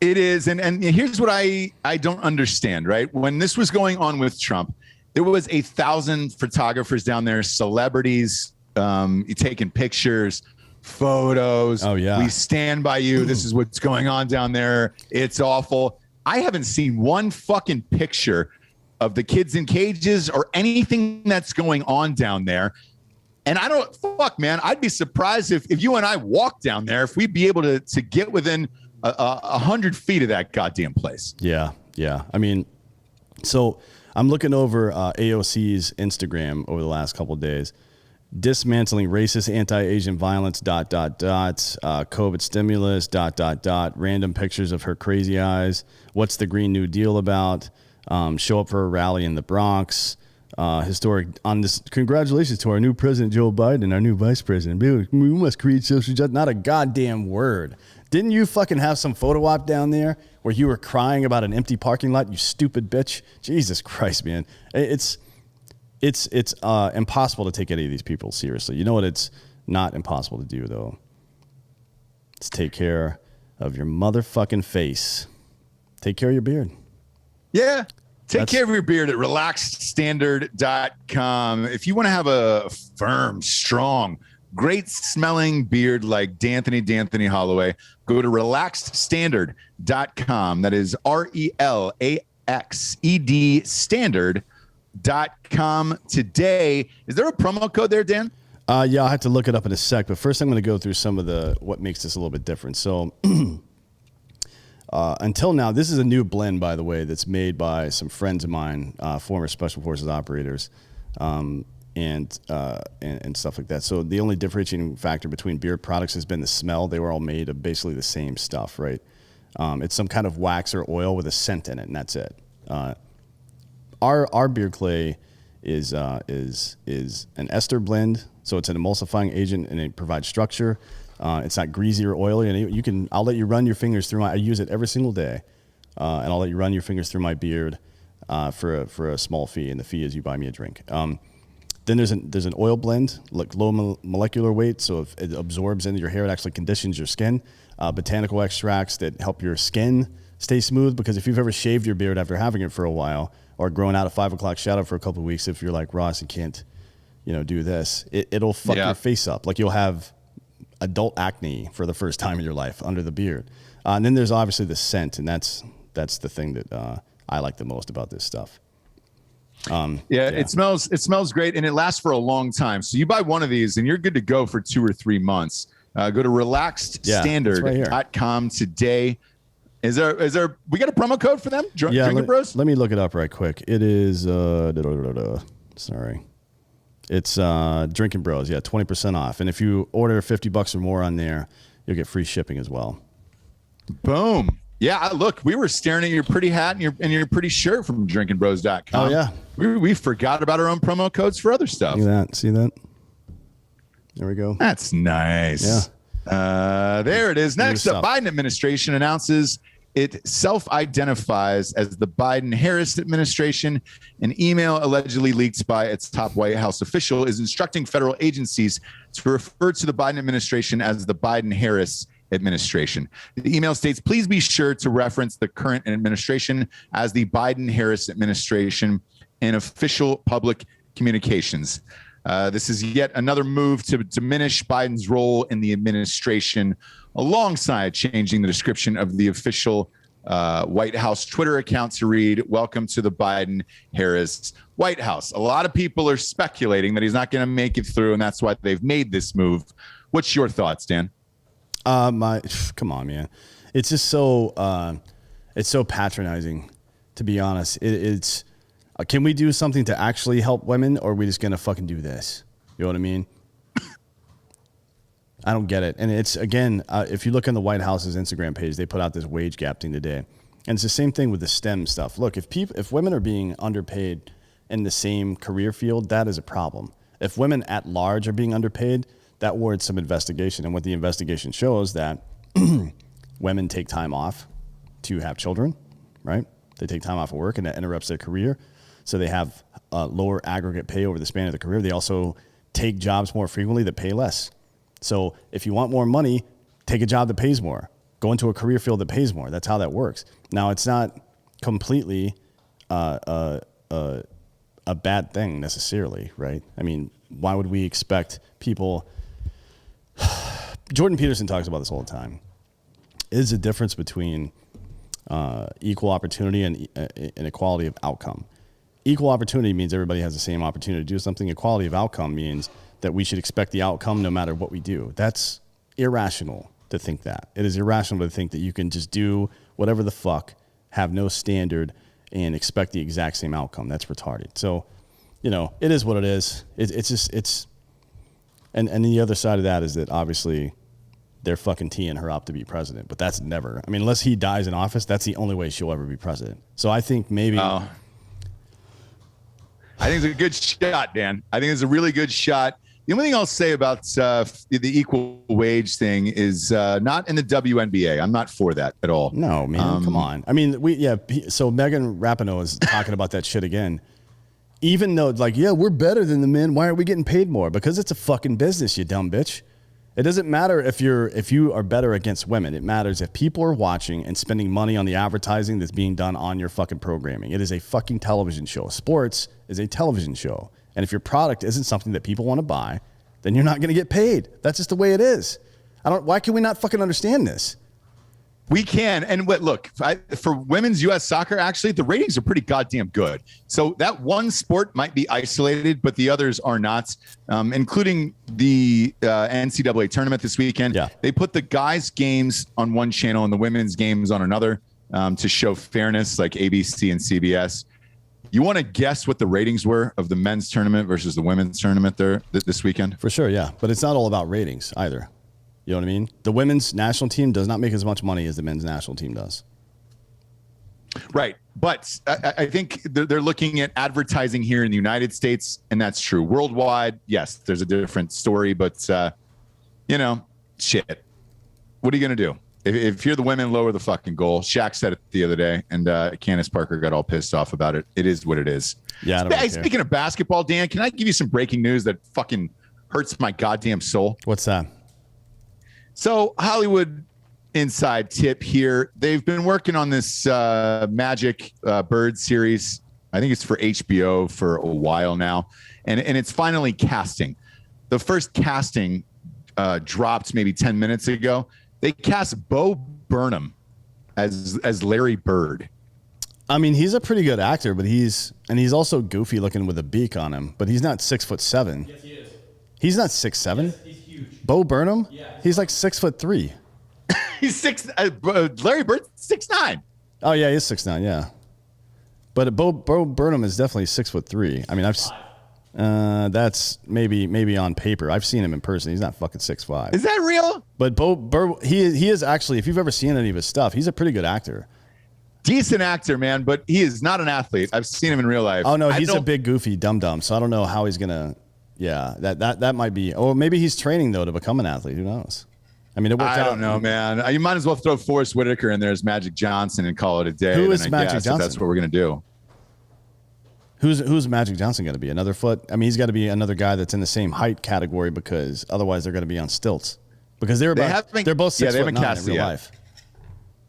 It is. And here's what I don't understand, right? When this was going on with Trump, there was 1,000 photographers down there, celebrities, taking pictures, photos. Oh, yeah. We stand by you. This is what's going on down there. It's awful. I haven't seen one fucking picture of the kids in cages or anything that's going on down there. And I don't, man, I'd be surprised if you and I walked down there, if we'd be able to get within 100 feet of that goddamn place. Yeah. I mean, so I'm looking over AOC's Instagram over the last couple of days. Dismantling racist anti-Asian violence, ... COVID stimulus, ... random pictures of her crazy eyes. What's the Green New Deal about? Show up for a rally in the Bronx. Historic on this. Congratulations to our new president, Joe Biden, our new vice president. We must create social justice. Not a goddamn word. Didn't you fucking have some photo op down there where you were crying about an empty parking lot, you stupid bitch? Jesus Christ, man. It's impossible to take any of these people seriously. You know what it's not impossible to do, though? It's take care of your motherfucking face. Take care of your beard. Yeah. Take care of your beard at relaxedstandard.com. If you want to have a firm, strong, great smelling beard like D'Anthony Holloway, go to relaxedstandard.com. That is RELAXED standard.com today. Is there a promo code there, Dan? Yeah, I'll have to look it up in a sec. But first I'm going to go through some of what makes this a little bit different. So until now, this is a new blend, by the way, that's made by some friends of mine, former Special Forces operators, and stuff like that. So the only differentiating factor between beard products has been the smell. They were all made of basically the same stuff, right? It's some kind of wax or oil with a scent in it, and that's it. Our beard clay is an ester blend, so it's an emulsifying agent, and it provides structure. It's not greasy or oily, and I'll let you run your fingers through I use it every single day, and I'll let you run your fingers through my beard for a small fee, and the fee is you buy me a drink. Then there's an oil blend, like low molecular weight, so if it absorbs into your hair, it actually conditions your skin. Botanical extracts that help your skin stay smooth, because if you've ever shaved your beard after having it for a while, or grown out a 5 o'clock shadow for a couple of weeks, if you're like Ross and can't, do this, it'll fuck your face up. Like you'll have adult acne for the first time in your life under the beard. And then there's obviously the scent, and that's the thing that I like the most about this stuff. It smells great, and it lasts for a long time. So you buy one of these and you're good to go for 2 or 3 months. Go to relaxedstandard.com today. Is there we got a promo code for them? Drinkin' Bros? Let me look it up right quick. It is sorry. It's Drinkin' Bros. Yeah, 20% off. And if you order $50 or more on there, you'll get free shipping as well. Boom. Yeah, look, we were staring at your pretty hat and your pretty shirt from drinkinbros.com. Oh, yeah. We forgot about our own promo codes for other stuff. See that? There we go. That's nice. Yeah. There it is. Next up, Biden administration announces it self-identifies as the Biden-Harris administration. An email allegedly leaked by its top White House official is instructing federal agencies to refer to the Biden administration as the Biden-Harris administration. The email states, please be sure to reference the current administration as the Biden-Harris administration in official public communications. This is yet another move to diminish Biden's role in the administration, alongside changing the description of the official White House Twitter account to read, welcome to the Biden-Harris White House. A lot of people are speculating that he's not going to make it through, and that's why they've made this move. What's your thoughts, Dan? Come on, man. It's just so it's so patronizing, to be honest. It's can we do something to actually help women, or are we just going to fucking do this? You know what I mean? I don't get it. And it's, again, if you look on the White House's Instagram page, they put out this wage gap thing today. And it's the same thing with the STEM stuff. Look, if women are being underpaid in the same career field, that is a problem. If women at large are being underpaid, that warrants some investigation. And what the investigation shows that women take time off to have children, right? They take time off of work, and that interrupts their career. So they have lower aggregate pay over the span of the career. They also take jobs more frequently that pay less. So if you want more money, take a job that pays more. Go into a career field that pays more. That's how that works. Now, it's not completely a bad thing necessarily, right? I mean, why would we expect people... Jordan Peterson talks about this all the time. Is a difference between equal opportunity and inequality of outcome. Equal opportunity means everybody has the same opportunity to do something. Equality of outcome means that we should expect the outcome no matter what we do. That's irrational to think that. It is irrational to think that you can just do whatever the fuck, have no standard, and expect the exact same outcome. That's retarded. So, you know, it is what it is. And the other side of that is that obviously they're fucking teeing her up to be president, but that's never, I mean, unless he dies in office, that's the only way she'll ever be president. So I think maybe... I think it's a good shot, Dan. I think it's a really good shot. The only thing I'll say about the equal wage thing is not in the WNBA. I'm not for that at all. No, man, come on. I mean, so Megan Rapinoe is talking about that shit again. Even though, like, yeah, we're better than the men. Why aren't we getting paid more? Because it's a fucking business, you dumb bitch. It doesn't matter if you are better against women. It matters if people are watching and spending money on the advertising that's being done on your fucking programming. It is a fucking television show. Sports is a television show. And if your product isn't something that people want to buy, then you're not going to get paid. That's just the way it is. Why can we not fucking understand this? We can. And look, for women's U.S. soccer, actually, the ratings are pretty goddamn good. So that one sport might be isolated, but the others are not, including the NCAA tournament this weekend. Yeah. They put the guys' games on one channel and the women's games on another to show fairness, like ABC and CBS. You want to guess what the ratings were of the men's tournament versus the women's tournament there this weekend? For sure, yeah. But it's not all about ratings either. You know what I mean? The women's national team does not make as much money as the men's national team does. Right. But I think they're looking at advertising here in the United States, and that's true. Worldwide, yes, there's a different story, but, shit. What are you going to do? If you're the women, lower the fucking goal. Shaq said it the other day, and Candace Parker got all pissed off about it. It is what it is. Yeah. I don't Speaking of basketball, Dan, can I give you some breaking news that fucking hurts my goddamn soul? What's that? So Hollywood inside tip here. They've been working on this Magic Bird series. I think it's for HBO for a while now. And it's finally casting. The first casting dropped maybe 10 minutes ago. They cast Bo Burnham as Larry Bird. I mean, he's a pretty good actor, but he's also goofy looking with a beak on him, but he's not 6'7". Yes, he is. He's not 6'7". He's huge. Bo Burnham? Yeah. He's like 6'3". He's six. Larry Bird's 6'9". Oh yeah, he is 6'9". Yeah, but Bo Burnham is definitely 6'3". I mean, that's maybe on paper. I've seen him in person. He's not fucking 6'5". Is that real? But Bo he is actually. If you've ever seen any of his stuff, he's a pretty good actor. Decent actor, man, but he is not an athlete. I've seen him in real life. Oh no, he's a big goofy dum-dum. So I don't know how he's gonna. Yeah, that might be. Or maybe he's training though to become an athlete. Who knows? I mean, it worked out. I don't know, man. You might as well throw Forrest Whitaker in there as Magic Johnson and call it a day. Who is Magic Johnson? That's what we're gonna do. Who's Magic Johnson going to be? Another foot? I mean, he's got to be another guy that's in the same height category because otherwise they're going to be on stilts. Because they're both 6 foot 9 in real life.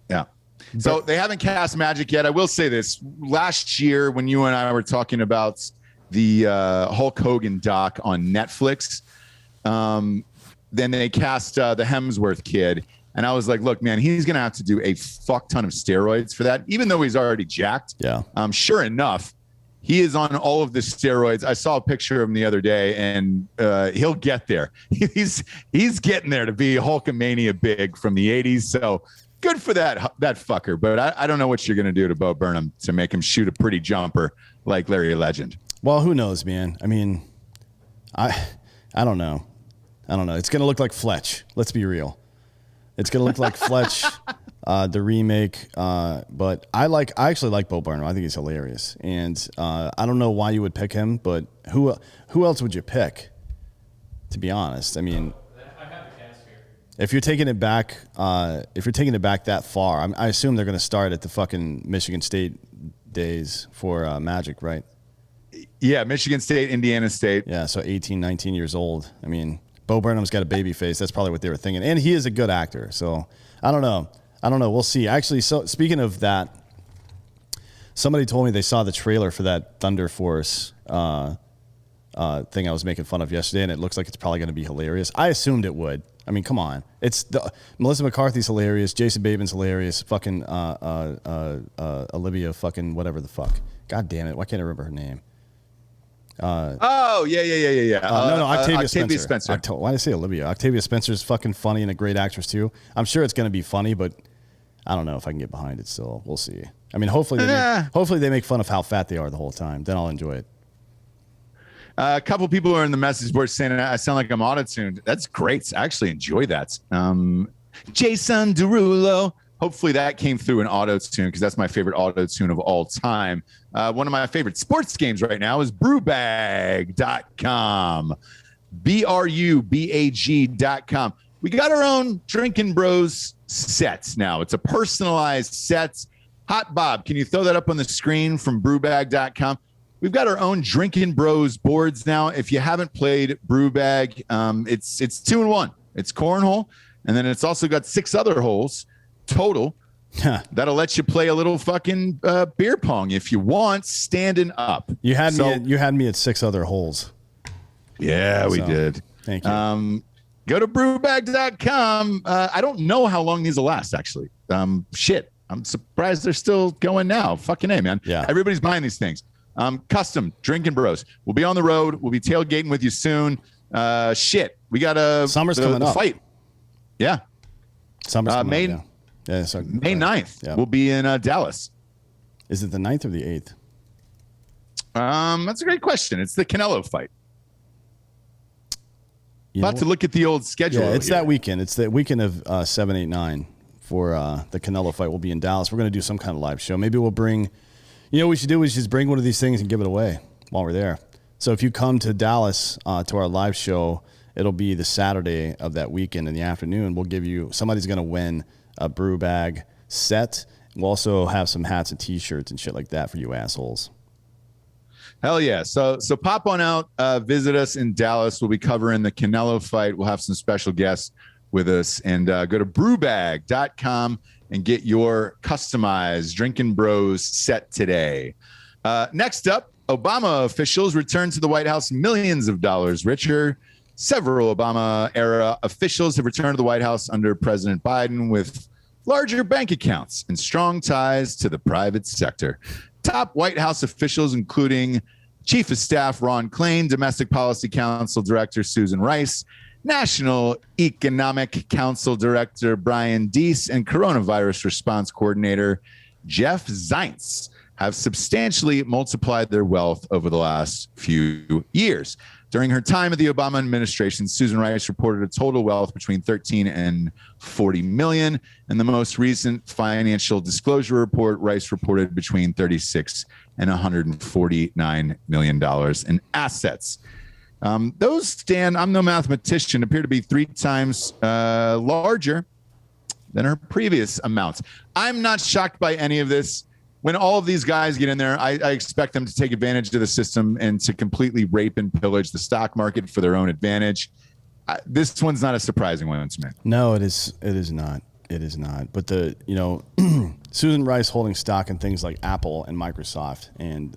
Yeah. So they haven't cast Magic yet. I will say this. Last year when you and I were talking about the Hulk Hogan doc on Netflix, then they cast the Hemsworth kid. And I was like, look, man, he's going to have to do a fuck ton of steroids for that, even though he's already jacked. Yeah. Sure enough, he is on all of the steroids. I saw a picture of him the other day, and he'll get there. He's getting there to be Hulkamania big from the 80s. So good for that fucker. But I don't know what you're going to do to Bo Burnham to make him shoot a pretty jumper like Larry Legend. Well, who knows, man? I mean, I don't know. It's going to look like Fletch. Let's be real. It's going to look like Fletch, the remake. But I actually like Bo Burnham. I think he's hilarious. And I don't know why you would pick him, but who else would you pick? To be honest, I mean, I have the cast here. If you're taking it back, that far, I assume they're going to start at the fucking Michigan State days for Magic, right? Yeah, Michigan State, Indiana State. Yeah, so 18, 19 years old. I mean, Bo Burnham's got a baby face. That's probably what they were thinking. And he is a good actor. So I don't know. We'll see. Actually, so speaking of that, somebody told me they saw the trailer for that Thunder Force thing I was making fun of yesterday, and it looks like it's probably going to be hilarious. I assumed it would. I mean, come on. Melissa McCarthy's hilarious. Jason Bateman's hilarious. Fucking Olivia fucking whatever the fuck. God damn it. Why can't I remember her name? Yeah. No, Octavia Spencer. Why did I say Olivia? Octavia Spencer's fucking funny and a great actress too. I'm sure it's going to be funny, but I don't know if I can get behind it still. We'll see. I mean, hopefully they make fun of how fat they are the whole time. Then I'll enjoy it. A couple people are in the message board saying I sound like I'm auto-tuned. That's great. I actually enjoy that. Jason Derulo. Hopefully that came through an auto-tune because that's my favorite auto-tune of all time. One of my favorite sports games right now is brewbag.com. BRUBAG.com. We got our own Drinkin Bros sets now. It's a personalized set. Hot Bob, can you throw that up on the screen from brewbag.com? We've got our own Drinkin Bros boards now. If you haven't played Brewbag, it's 2-in-1. It's cornhole, and then it's also got 6 other holes total. That'll let you play a little fucking beer pong if you want, standing up. You had me at 6 other holes. Yeah, we did. Thank you. Go to brewbag.com. I don't know how long these will last, actually. Shit. I'm surprised they're still going now. Fucking A, man. Yeah. Everybody's buying these things. Custom Drinkin Bros. We'll be on the road. We'll be tailgating with you soon. Shit. We got summer's coming up. Fight. Yeah. Summer's coming up. Yeah. Yeah, so, May 9th. Yeah. We'll be in Dallas. Is it the 9th or the 8th? That's a great question. It's the Canelo fight. About to look at the old schedule. Yeah, it's that weekend. It's the weekend of 7, 8, 9 for the Canelo fight. We'll be in Dallas. We're going to do some kind of live show. Maybe we'll bring, what we should do is just bring one of these things and give it away while we're there. So if you come to Dallas to our live show, it'll be the Saturday of that weekend in the afternoon. We'll give you, somebody's going to win a brew bag set. We'll also have some hats and T-shirts and shit like that for you assholes. Hell yeah. So pop on out, visit us in Dallas. We'll be covering the Canelo fight. We'll have some special guests with us. And go to brewbag.com and get your customized Drinkin Bros set today. Next up, Obama officials return to the White House millions of dollars richer. Several Obama-era officials have returned to the White House under President Biden with larger bank accounts and strong ties to the private sector. Top White House officials, including Chief of Staff Ron Klain, Domestic Policy Council Director Susan Rice, National Economic Council Director Brian Deese and Coronavirus Response Coordinator Jeff Zients have substantially multiplied their wealth over the last few years. During her time at the Obama administration, Susan Rice reported a total wealth between 13 and 40 million. In the most recent financial disclosure report, Rice reported between 36 and 149 million dollars in assets. Those, Stan, I'm no mathematician, appear to be 3 times larger than her previous amounts. I'm not shocked by any of this. When all of these guys get in there, I expect them to take advantage of the system and to completely rape and pillage the stock market for their own advantage. This one's not a surprising one to me. No, it is not. It is not. But Susan Rice holding stock in things like Apple and Microsoft and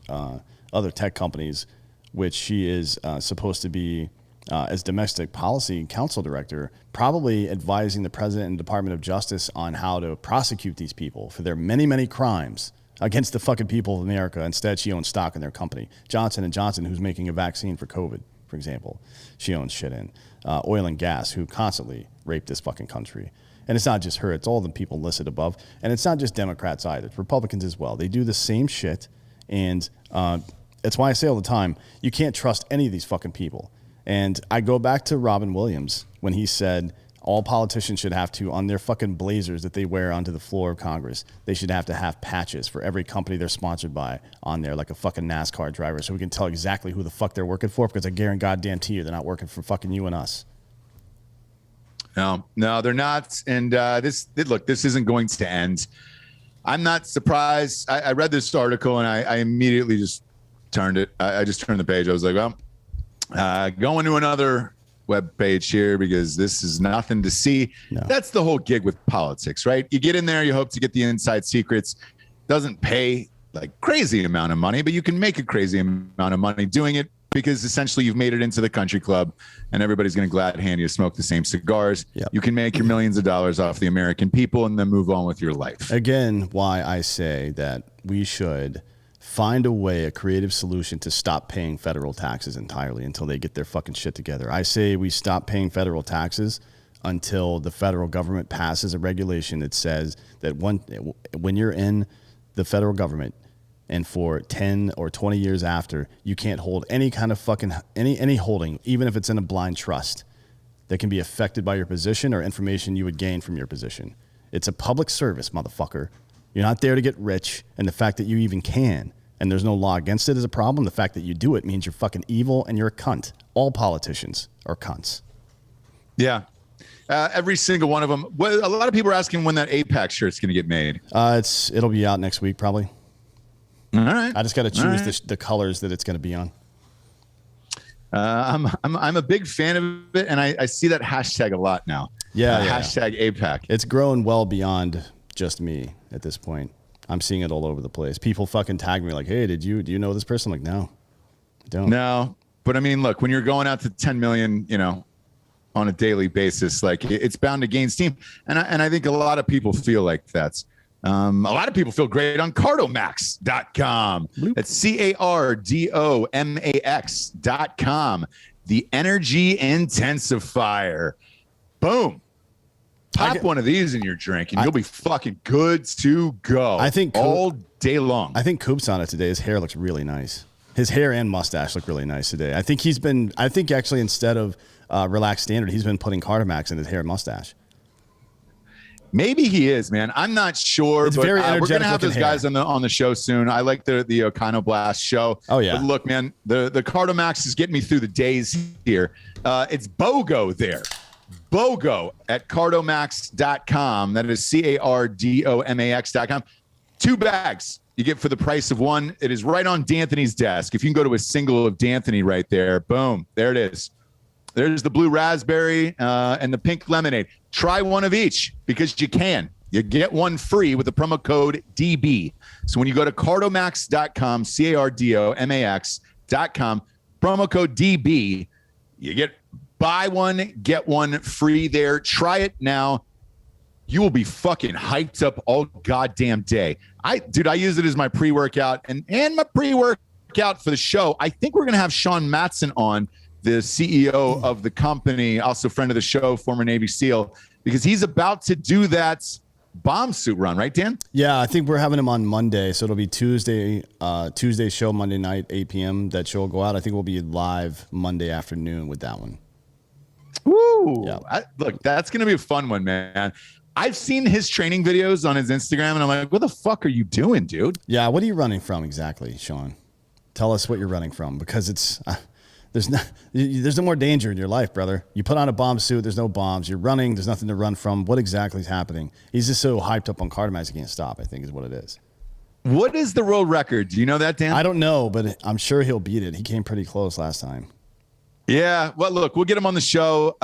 other tech companies, which she is supposed to be as domestic policy council director, probably advising the president and Department of Justice on how to prosecute these people for their many, many crimes against the fucking people of America. Instead, she owns stock in their company. Johnson & Johnson, who's making a vaccine for COVID, for example, she owns shit in. Oil and gas, who constantly rape this fucking country. And it's not just her, it's all the people listed above. And it's not just Democrats either, it's Republicans as well. They do the same shit. And that's why I say all the time, you can't trust any of these fucking people. And I go back to Robin Williams when he said all politicians should have to, on their fucking blazers that they wear onto the floor of Congress, they should have to have patches for every company they're sponsored by on there, like a fucking NASCAR driver, so we can tell exactly who the fuck they're working for, because I guarantee you they're not working for fucking you and us. No, they're not. And this isn't going to end. I'm not surprised. I read this article and I immediately just turned it. I just turned the page. I was like, well, going to another web page here because this is nothing to see. No. That's the whole gig with politics, right? You get in there, you hope to get the inside secrets. Doesn't pay like crazy amount of money, but you can make a crazy amount of money doing it because essentially you've made it into the country club and everybody's going to glad hand you smoke the same cigars. Yep. You can make your millions of dollars off the American people and then move on with your life. Again, why I say that we should find a way, a creative solution to stop paying federal taxes entirely until they get their fucking shit together. I say we stop paying federal taxes until the federal government passes a regulation that says that when you're in the federal government and for 10 or 20 years after, you can't hold any kind of fucking, any holding, even if it's in a blind trust, that can be affected by your position or information you would gain from your position. It's a public service, motherfucker. You're not there to get rich, and the fact that you even can, and there's no law against it is a problem. The fact that you do it means you're fucking evil and you're a cunt. All politicians are cunts. Yeah. Every single one of them. Well, a lot of people are asking when that APAC shirt's going to get made. It'll be out next week, probably. All right. I just got to choose the colors that it's going to be on. I'm a big fan of it, and I see that hashtag a lot now. Yeah. Hashtag APAC. It's grown well beyond just me at this point. I'm seeing it all over the place. People fucking tag me like, hey, do you know this person? I'm like, no, I don't. No, but I mean, look, when you're going out to 10 million, on a daily basis, like it's bound to gain steam. And I think a lot of people feel like that's, a lot of people feel great on cardomax.com. That's cardomax.com. The energy intensifier. Boom. Pop one of these in your drink and you'll be fucking good to go. I think all day long. I think Coop's on it today. His hair looks really nice. His hair and mustache look really nice today. I think actually instead of Relaxed Standard, he's been putting Cardomax in his hair and mustache. Maybe he is, man. I'm not sure. It's very energetic. We're gonna have those guys on the show soon. I like the Oconoblast show. Oh yeah. But look, man, the Cardomax is getting me through the days here. It's BOGO there. BOGO at cardomax.com. That is cardomax.com. 2 bags you get for the price of one. It is right on D'Anthony's desk. If you can go to a single of D'Anthony right there, boom, there it is. There's the blue raspberry and the pink lemonade. Try one of each because you can. You get one free with the promo code DB. So when you go to cardomax.com, cardomax.com, promo code DB, you get buy one, get one free there. Try it now. You will be fucking hyped up all goddamn day. I use it as my pre-workout and my pre-workout for the show. I think we're going to have Sean Matson on the CEO of the company, also friend of the show, former Navy SEAL, because he's about to do that bomb suit run, right, Dan? Yeah, I think we're having him on Monday, so it'll be Tuesday show, Monday night, 8 p.m. That show will go out. I think we'll be live Monday afternoon with that one. Woo! Yeah. Look, that's going to be a fun one, man. I've seen his training videos on his Instagram, and I'm like, what the fuck are you doing, dude? Yeah, what are you running from exactly, Sean? Tell us what you're running from, because it's there's no more danger in your life, brother. You put on a bomb suit, there's no bombs. You're running, there's nothing to run from. What exactly is happening? He's just so hyped up on Cardomax he can't stop, I think is what it is. What is the world record? Do you know that, Dan? I don't know, but I'm sure he'll beat it. He came pretty close last time. Yeah, well, look, we'll get him on the show.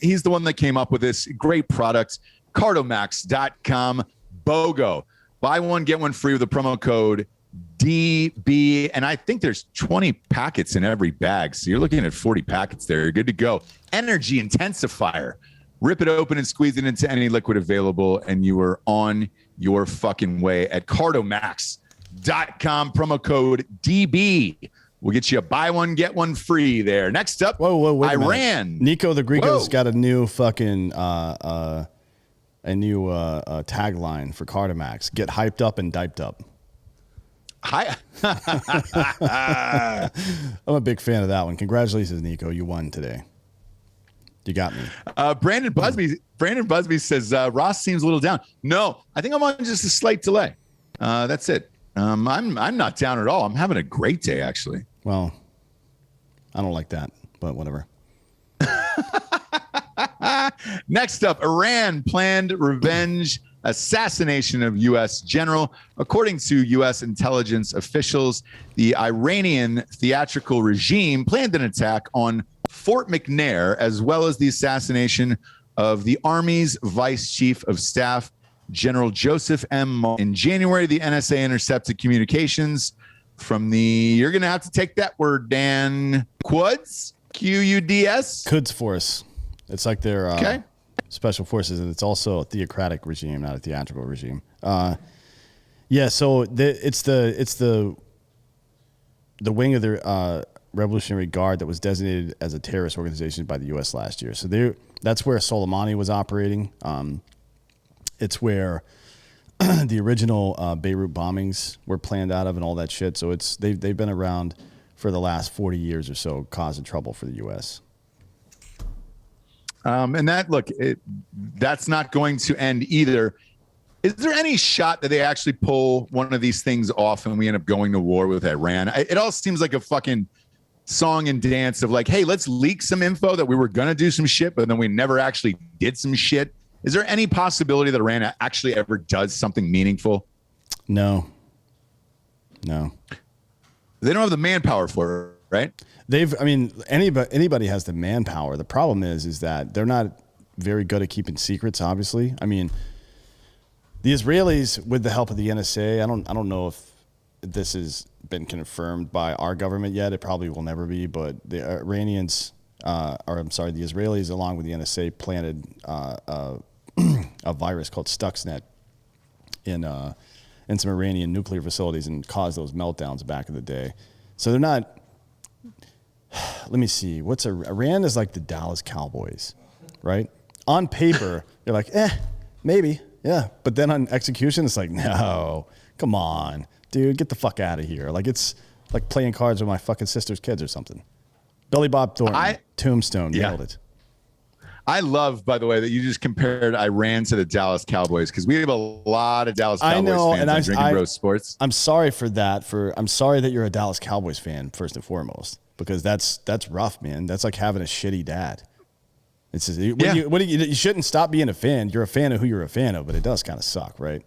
He's the one that came up with this great product, cardomax.com, BOGO. Buy one, get one free with the promo code DB. And I think there's 20 packets in every bag. So you're looking at 40 packets there. You're good to go. Energy intensifier. Rip it open and squeeze it into any liquid available, and you are on your fucking way at cardomax.com, promo code DB. We'll get you a buy one, get one free there. Next up, wait Iran. Nico the Greco's got a new fucking tagline for Cardomax. Get hyped up and diped up. Hi. I'm a big fan of that one. Congratulations, Nico. You won today. You got me. Brandon Busby says Ross seems a little down. No, I think I'm on just a slight delay. That's it. I'm not down at all. I'm having a great day, actually. Well, I don't like that, but whatever. Next up, Iran planned revenge assassination of U.S. general. According to U.S. intelligence officials, the Iranian theatrical regime planned an attack on Fort McNair, as well as the assassination of the Army's Vice Chief of Staff, General Joseph M. In January, the NSA intercepted communications from the, you're going to have to take that word, Dan, Quds, Quds? Quds Force. It's like their special forces, and it's also a theocratic regime, not a theatrical regime. Yeah, so it's the wing of the Revolutionary Guard that was designated as a terrorist organization by the U.S. last year. So that's where Soleimani was operating. It's where the original Beirut bombings were planned out of and all that shit. So they've been around for the last 40 years or so, causing trouble for the U.S. And that's not going to end either. Is there any shot that they actually pull one of these things off and we end up going to war with Iran? It all seems like a fucking song and dance of like, hey, let's leak some info that we were going to do some shit, but then we never actually did some shit. Is there any possibility that Iran actually ever does something meaningful? No. They don't have the manpower for it, right? Anybody has the manpower. The problem is that they're not very good at keeping secrets, obviously. I mean, the Israelis, with the help of the NSA, I don't know if this has been confirmed by our government yet. It probably will never be, but the Iranians, the Israelis, along with the NSA, planted a virus called Stuxnet in some Iranian nuclear facilities and caused those meltdowns back in the day. So they're not. Let me see. Iran is like the Dallas Cowboys, right? On paper, you're like, maybe, yeah. But then on execution, it's like, no, come on, dude, get the fuck out of here. Like it's like playing cards with my fucking sister's kids or something. Billy Bob Thornton, Tombstone, nailed it. I love, by the way, that you just compared Iran to the Dallas Cowboys, because we have a lot of Dallas Cowboys fans on Drinkin' Bros Sports. I'm sorry for that. I'm sorry that you're a Dallas Cowboys fan, first and foremost, because that's rough, man. That's like having a shitty dad. It's just, you shouldn't stop being a fan. You're a fan of who you're a fan of, but it does kind of suck, right?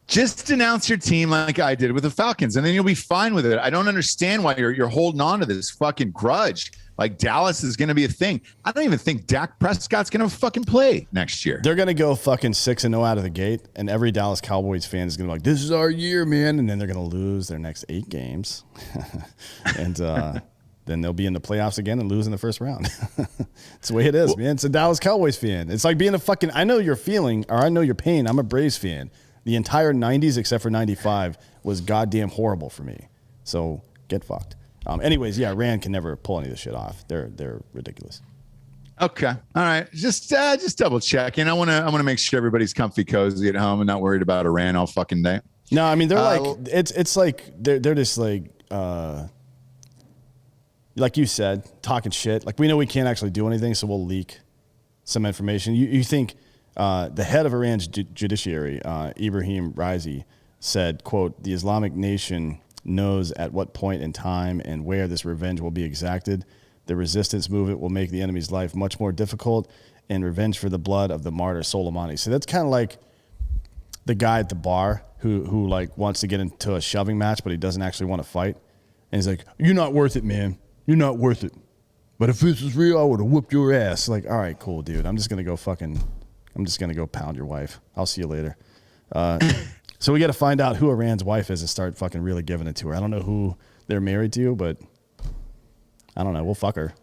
Just announce your team like I did with the Falcons, and then you'll be fine with it. I don't understand why you're holding on to this fucking grudge. Like Dallas is going to be a thing. I don't even think Dak Prescott's going to fucking play next year. They're going to go fucking 6-0 out of the gate, and every Dallas Cowboys fan is going to be like, this is our year, man. And then they're going to lose their next 8 games. And then they'll be in the playoffs again and lose in the first round. It's the way it is, man. It's a Dallas Cowboys fan. It's like being a fucking, I know your feeling, or I know your pain. I'm a Braves fan. The entire 90s, except for 95, was goddamn horrible for me. So get fucked. Anyways, yeah, Iran can never pull any of this shit off. They're ridiculous. Okay. All right. Just double checking. I want to make sure everybody's comfy, cozy at home, and not worried about Iran all fucking day. No, I mean, they're it's like they're just like you said, talking shit. Like, we know we can't actually do anything, so we'll leak some information. You think the head of Iran's judiciary, Ibrahim Raisi, said, quote, "The Islamic nation knows at what point in time and where this revenge will be exacted. The resistance movement will make the enemy's life much more difficult, and revenge for the blood of the martyr Soleimani." So that's kind of like the guy at the bar who like wants to get into a shoving match, but he doesn't actually want to fight. And he's like, "You're not worth it, man. You're not worth it. But if this was real, I would have whooped your ass." Like, all right, cool, dude. I'm just going to go pound your wife. I'll see you later. So we got to find out who Iran's wife is and start fucking really giving it to her. I don't know who they're married to, but I don't know. We'll fuck her.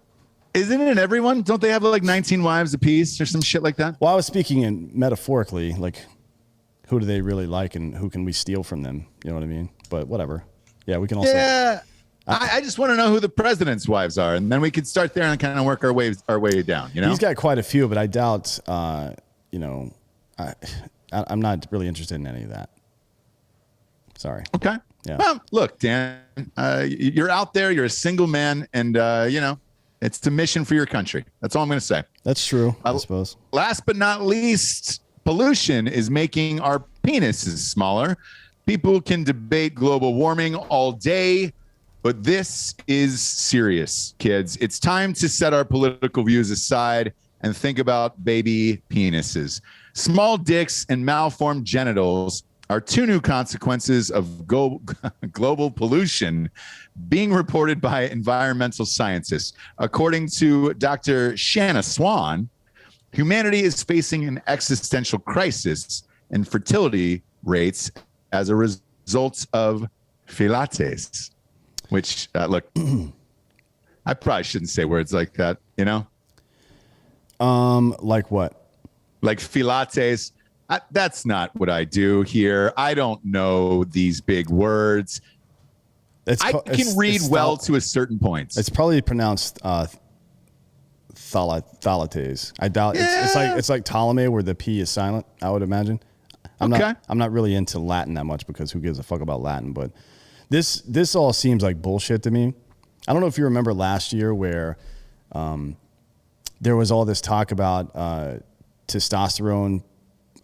Isn't it everyone? Don't they have like 19 wives apiece or some shit like that? Well, I was speaking in metaphorically, like, who do they really like and who can we steal from them? You know what I mean? But whatever. Yeah, we can also. Yeah. I just want to know who the president's wives are, and then we could start there and kind of work our way down. You know, he's got quite a few, but I doubt. I'm not really interested in any of that. Sorry. Okay. Yeah. Well, look, Dan, you're out there. You're a single man, and it's a mission for your country. That's all I'm going to say. That's true, I suppose. Last but not least, pollution is making our penises smaller. People can debate global warming all day, but this is serious, kids. It's time to set our political views aside and think about baby penises. Small dicks and malformed genitals are two new consequences of global pollution being reported by environmental scientists. According to Dr. Shanna Swan, humanity is facing an existential crisis in fertility rates as a result of filates, which, look, I probably shouldn't say words like that, you know? Like what? Like filates. That's not what I do here. I don't know these big words. I can read well to a certain point. It's probably pronounced thalates. I doubt it's like Ptolemy where the P is silent, I would imagine. I'm not really into Latin that much because who gives a fuck about Latin, but this all seems like bullshit to me. I don't know if you remember last year where there was all this talk about testosterone.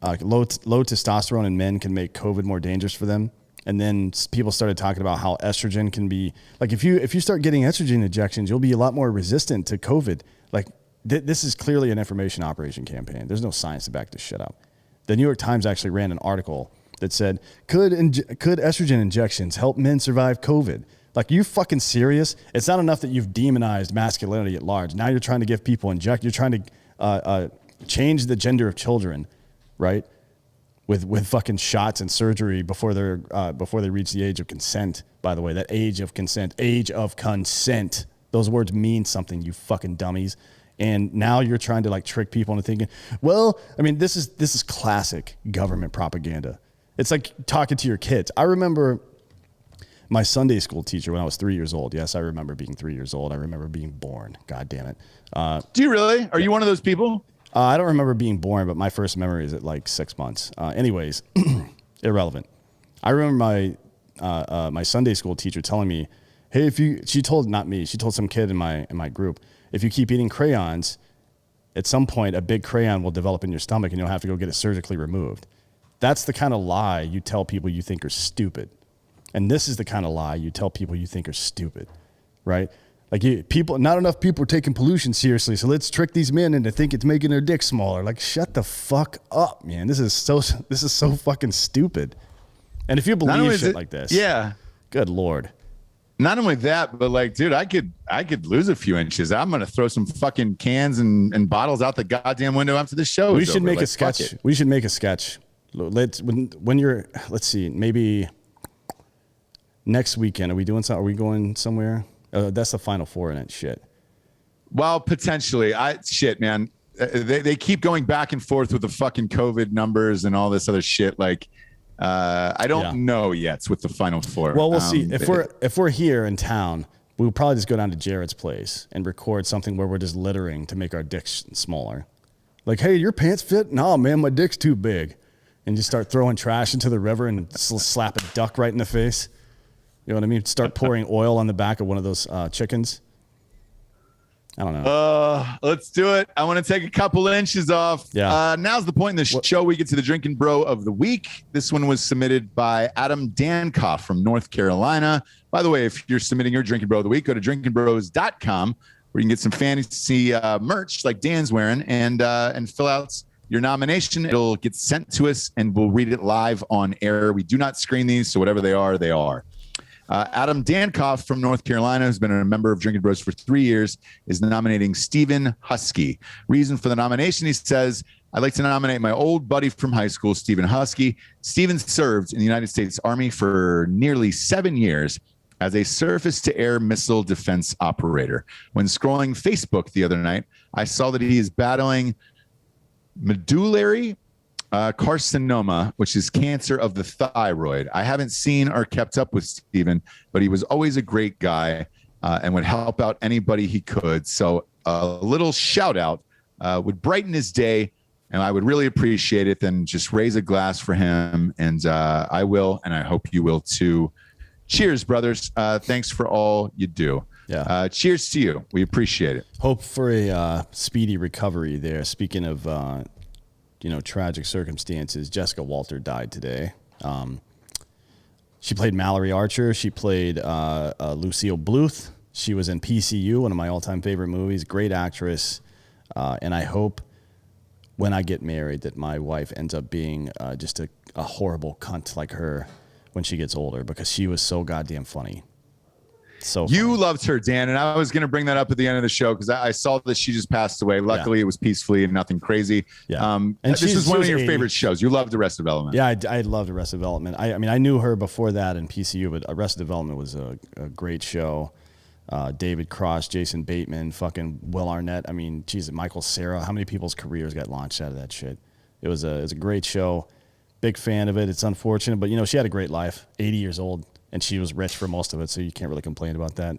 Low testosterone in men can make COVID more dangerous for them. And then people started talking about how estrogen can be like, if you start getting estrogen injections, you'll be a lot more resistant to COVID. Like this is clearly an information operation campaign. There's no science to back this shit up. The New York Times actually ran an article that said, could estrogen injections help men survive COVID? Like, you fucking serious? It's not enough that you've demonized masculinity at large. Now you're trying to give people you're trying to change the gender of children, right? With fucking shots and surgery before they reach the age of consent. By the way, that age of consent. Those words mean something, you fucking dummies. And now you're trying to like trick people into thinking, well, I mean, this is classic government propaganda. It's like talking to your kids. I remember my Sunday school teacher when I was 3 years old. Yes, I remember being 3 years old. I remember being born. God damn it. Do you really? Are you one of those people? I don't remember being born, but my first memory is at like 6 months. Anyways, irrelevant. I remember my Sunday school teacher telling me, hey, she told some kid in my group, if you keep eating crayons, at some point a big crayon will develop in your stomach and you'll have to go get it surgically removed. That's the kind of lie you tell people you think are stupid. And this is the kind of lie you tell people you think are stupid, right? Like not enough people are taking pollution seriously, so let's trick these men into thinking it's making their dick smaller. Like, shut the fuck up, man. This is so fucking stupid. And if you believe shit like this, yeah, good Lord. Not only that, but like, dude, I could lose a few inches. I'm gonna throw some fucking cans and bottles out the goddamn window after the show. We should make a sketch. We should make a sketch. Let's see, maybe next weekend. Are we going somewhere? That's the Final Four in it. Shit. Well, potentially. Man. They keep going back and forth with the fucking COVID numbers and all this other shit. Like, I don't know yet with the Final Four. Well, we'll see. If we're here in town, we'll probably just go down to Jared's place and record something where we're just littering to make our dicks smaller. Like, hey, your pants fit? No, man, my dick's too big. And just start throwing trash into the river and slap a duck right in the face. You know what I mean? Start pouring oil on the back of one of those chickens. I don't know. Let's do it. I want to take a couple inches off. Yeah. Now's the point in the show we get to the Drinkin' Bro of the week. This one was submitted by Adam Dankoff from North Carolina. By the way, if you're submitting your Drinkin' Bro of the week, go to drinkinbros.com where you can get some fancy merch like Dan's wearing and fill out your nomination. It'll get sent to us and we'll read it live on air. We do not screen these, so whatever they are, they are. Adam Dankoff from North Carolina, who's been a member of Drinkin' Bros for 3 years, is nominating Stephen Husky. Reason for the nomination, he says, I'd like to nominate my old buddy from high school, Stephen Husky. Stephen served in the United States Army for nearly 7 years as a surface-to-air missile defense operator. When scrolling Facebook the other night, I saw that he is battling medullary carcinoma, which is cancer of the thyroid. I haven't seen or kept up with Stephen, but he was always a great guy and would help out anybody he could. So a little shout out would brighten his day, and I would really appreciate it. Then just raise a glass for him, and I will, and I hope you will too. Cheers, brothers. Thanks for all you do. Yeah. Cheers to you. We appreciate it. Hope for a speedy recovery there. Speaking of tragic circumstances, Jessica Walter died today. She played Mallory Archer. She played Lucille Bluth. She was in PCU, one of my all-time favorite movies. Great actress. And I hope when I get married that my wife ends up being just a horrible cunt like her when she gets older, because she was so goddamn funny. So you loved her, Dan, and I was going to bring that up at the end of the show because I saw that she just passed away. Luckily, It was peacefully and nothing crazy. Yeah. And this is one of your favorite shows. You loved Arrested Development. Yeah, I loved Arrested Development. I mean, I knew her before that in PCU, but Arrested Development was a great show. David Cross, Jason Bateman, fucking Will Arnett. I mean, geez, Michael Cera. How many people's careers got launched out of that shit? It was a great show. Big fan of it. It's unfortunate, but she had a great life. 80 years old. And she was rich for most of it, so you can't really complain about that.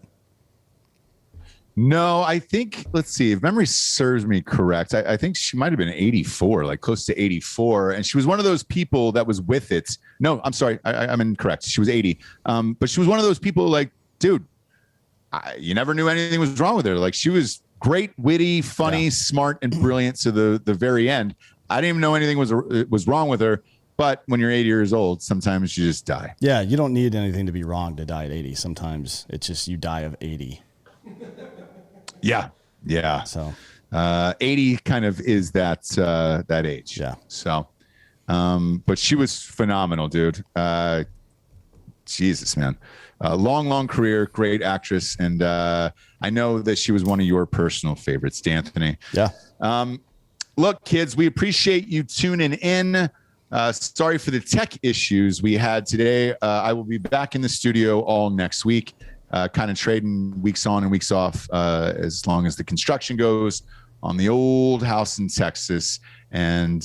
No, I think, let's see, if memory serves me correct, I think she might have been 84, like close to 84. And she was one of those people that was with it. No, I'm sorry. I'm incorrect. She was 80. But she was one of those people like, dude, you never knew anything was wrong with her. Like, she was great, witty, funny, smart, and brilliant to the very end. I didn't even know anything was wrong with her. But when you're 80 years old, sometimes you just die. Yeah, you don't need anything to be wrong to die at 80. Sometimes it's just you die of 80. Yeah. So 80 kind of is that age. Yeah. So, but she was phenomenal, dude. Jesus, man. Long career, great actress. And I know that she was one of your personal favorites, D'Anthony. Yeah. Look, kids, we appreciate you tuning in. Sorry for the tech issues we had today. I will be back in the studio all next week, kind of trading weeks on and weeks off as long as the construction goes on the old house in Texas. And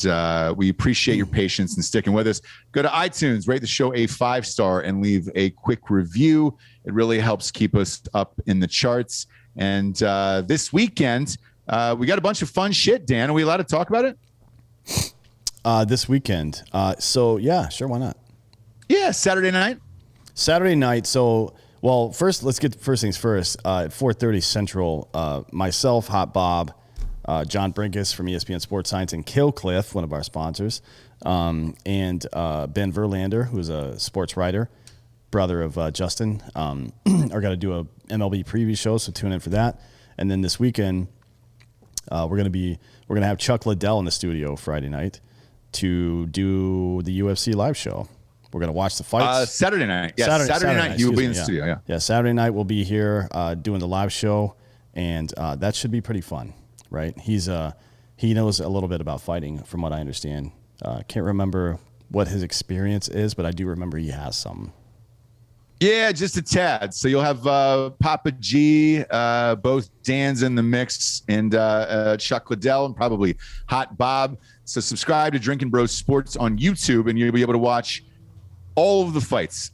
we appreciate your patience and sticking with us. Go to iTunes, rate the show a 5-star, and leave a quick review. It really helps keep us up in the charts. And this weekend, we got a bunch of fun shit, Dan. Are we allowed to talk about it? This weekend. So, yeah, sure, why not? Yeah, Saturday night. So, well, first, let's get first things first. At 4:30 Central, myself, Hot Bob, John Brinkus from ESPN Sports Science, and Killcliff, one of our sponsors, and Ben Verlander, who's a sports writer, brother of Justin, are going to do a MLB preview show, so tune in for that. And then this weekend, we're going to have Chuck Liddell in the studio Friday night to do the UFC live show. We're going to watch the fights. Saturday night. Yes, Saturday night you will be in the studio. Yeah, Saturday night we'll be here doing the live show, and that should be pretty fun, right? He knows a little bit about fighting, from what I understand. Can't remember what his experience is, but I do remember he has some. Yeah, just a tad. So you'll have Papa G, both Dan's in the mix, and Chuck Liddell, and probably Hot Bob. So subscribe to Drinkin' Bros Sports on YouTube, and you'll be able to watch all of the fights.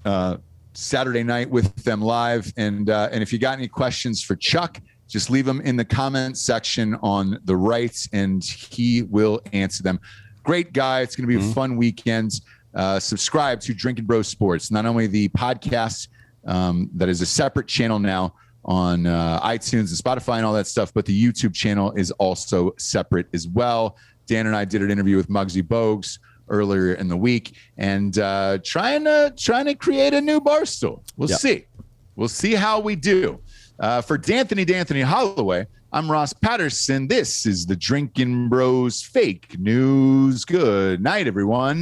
Saturday night with them live. And if you got any questions for Chuck, just leave them in the comment section on the right, and he will answer them. Great guy. It's going to be a fun weekend. Subscribe to Drinkin' Bros Sports, not only the podcast that is a separate channel now on iTunes and Spotify and all that stuff, but the YouTube channel is also separate as well. Dan and I did an interview with Muggsy Bogues earlier in the week, and trying to create a new Barstool. We'll see. We'll see how we do. For D'Anthony Holloway, I'm Ross Patterson. This is the Drinkin' Bros Fake News. Good night, everyone.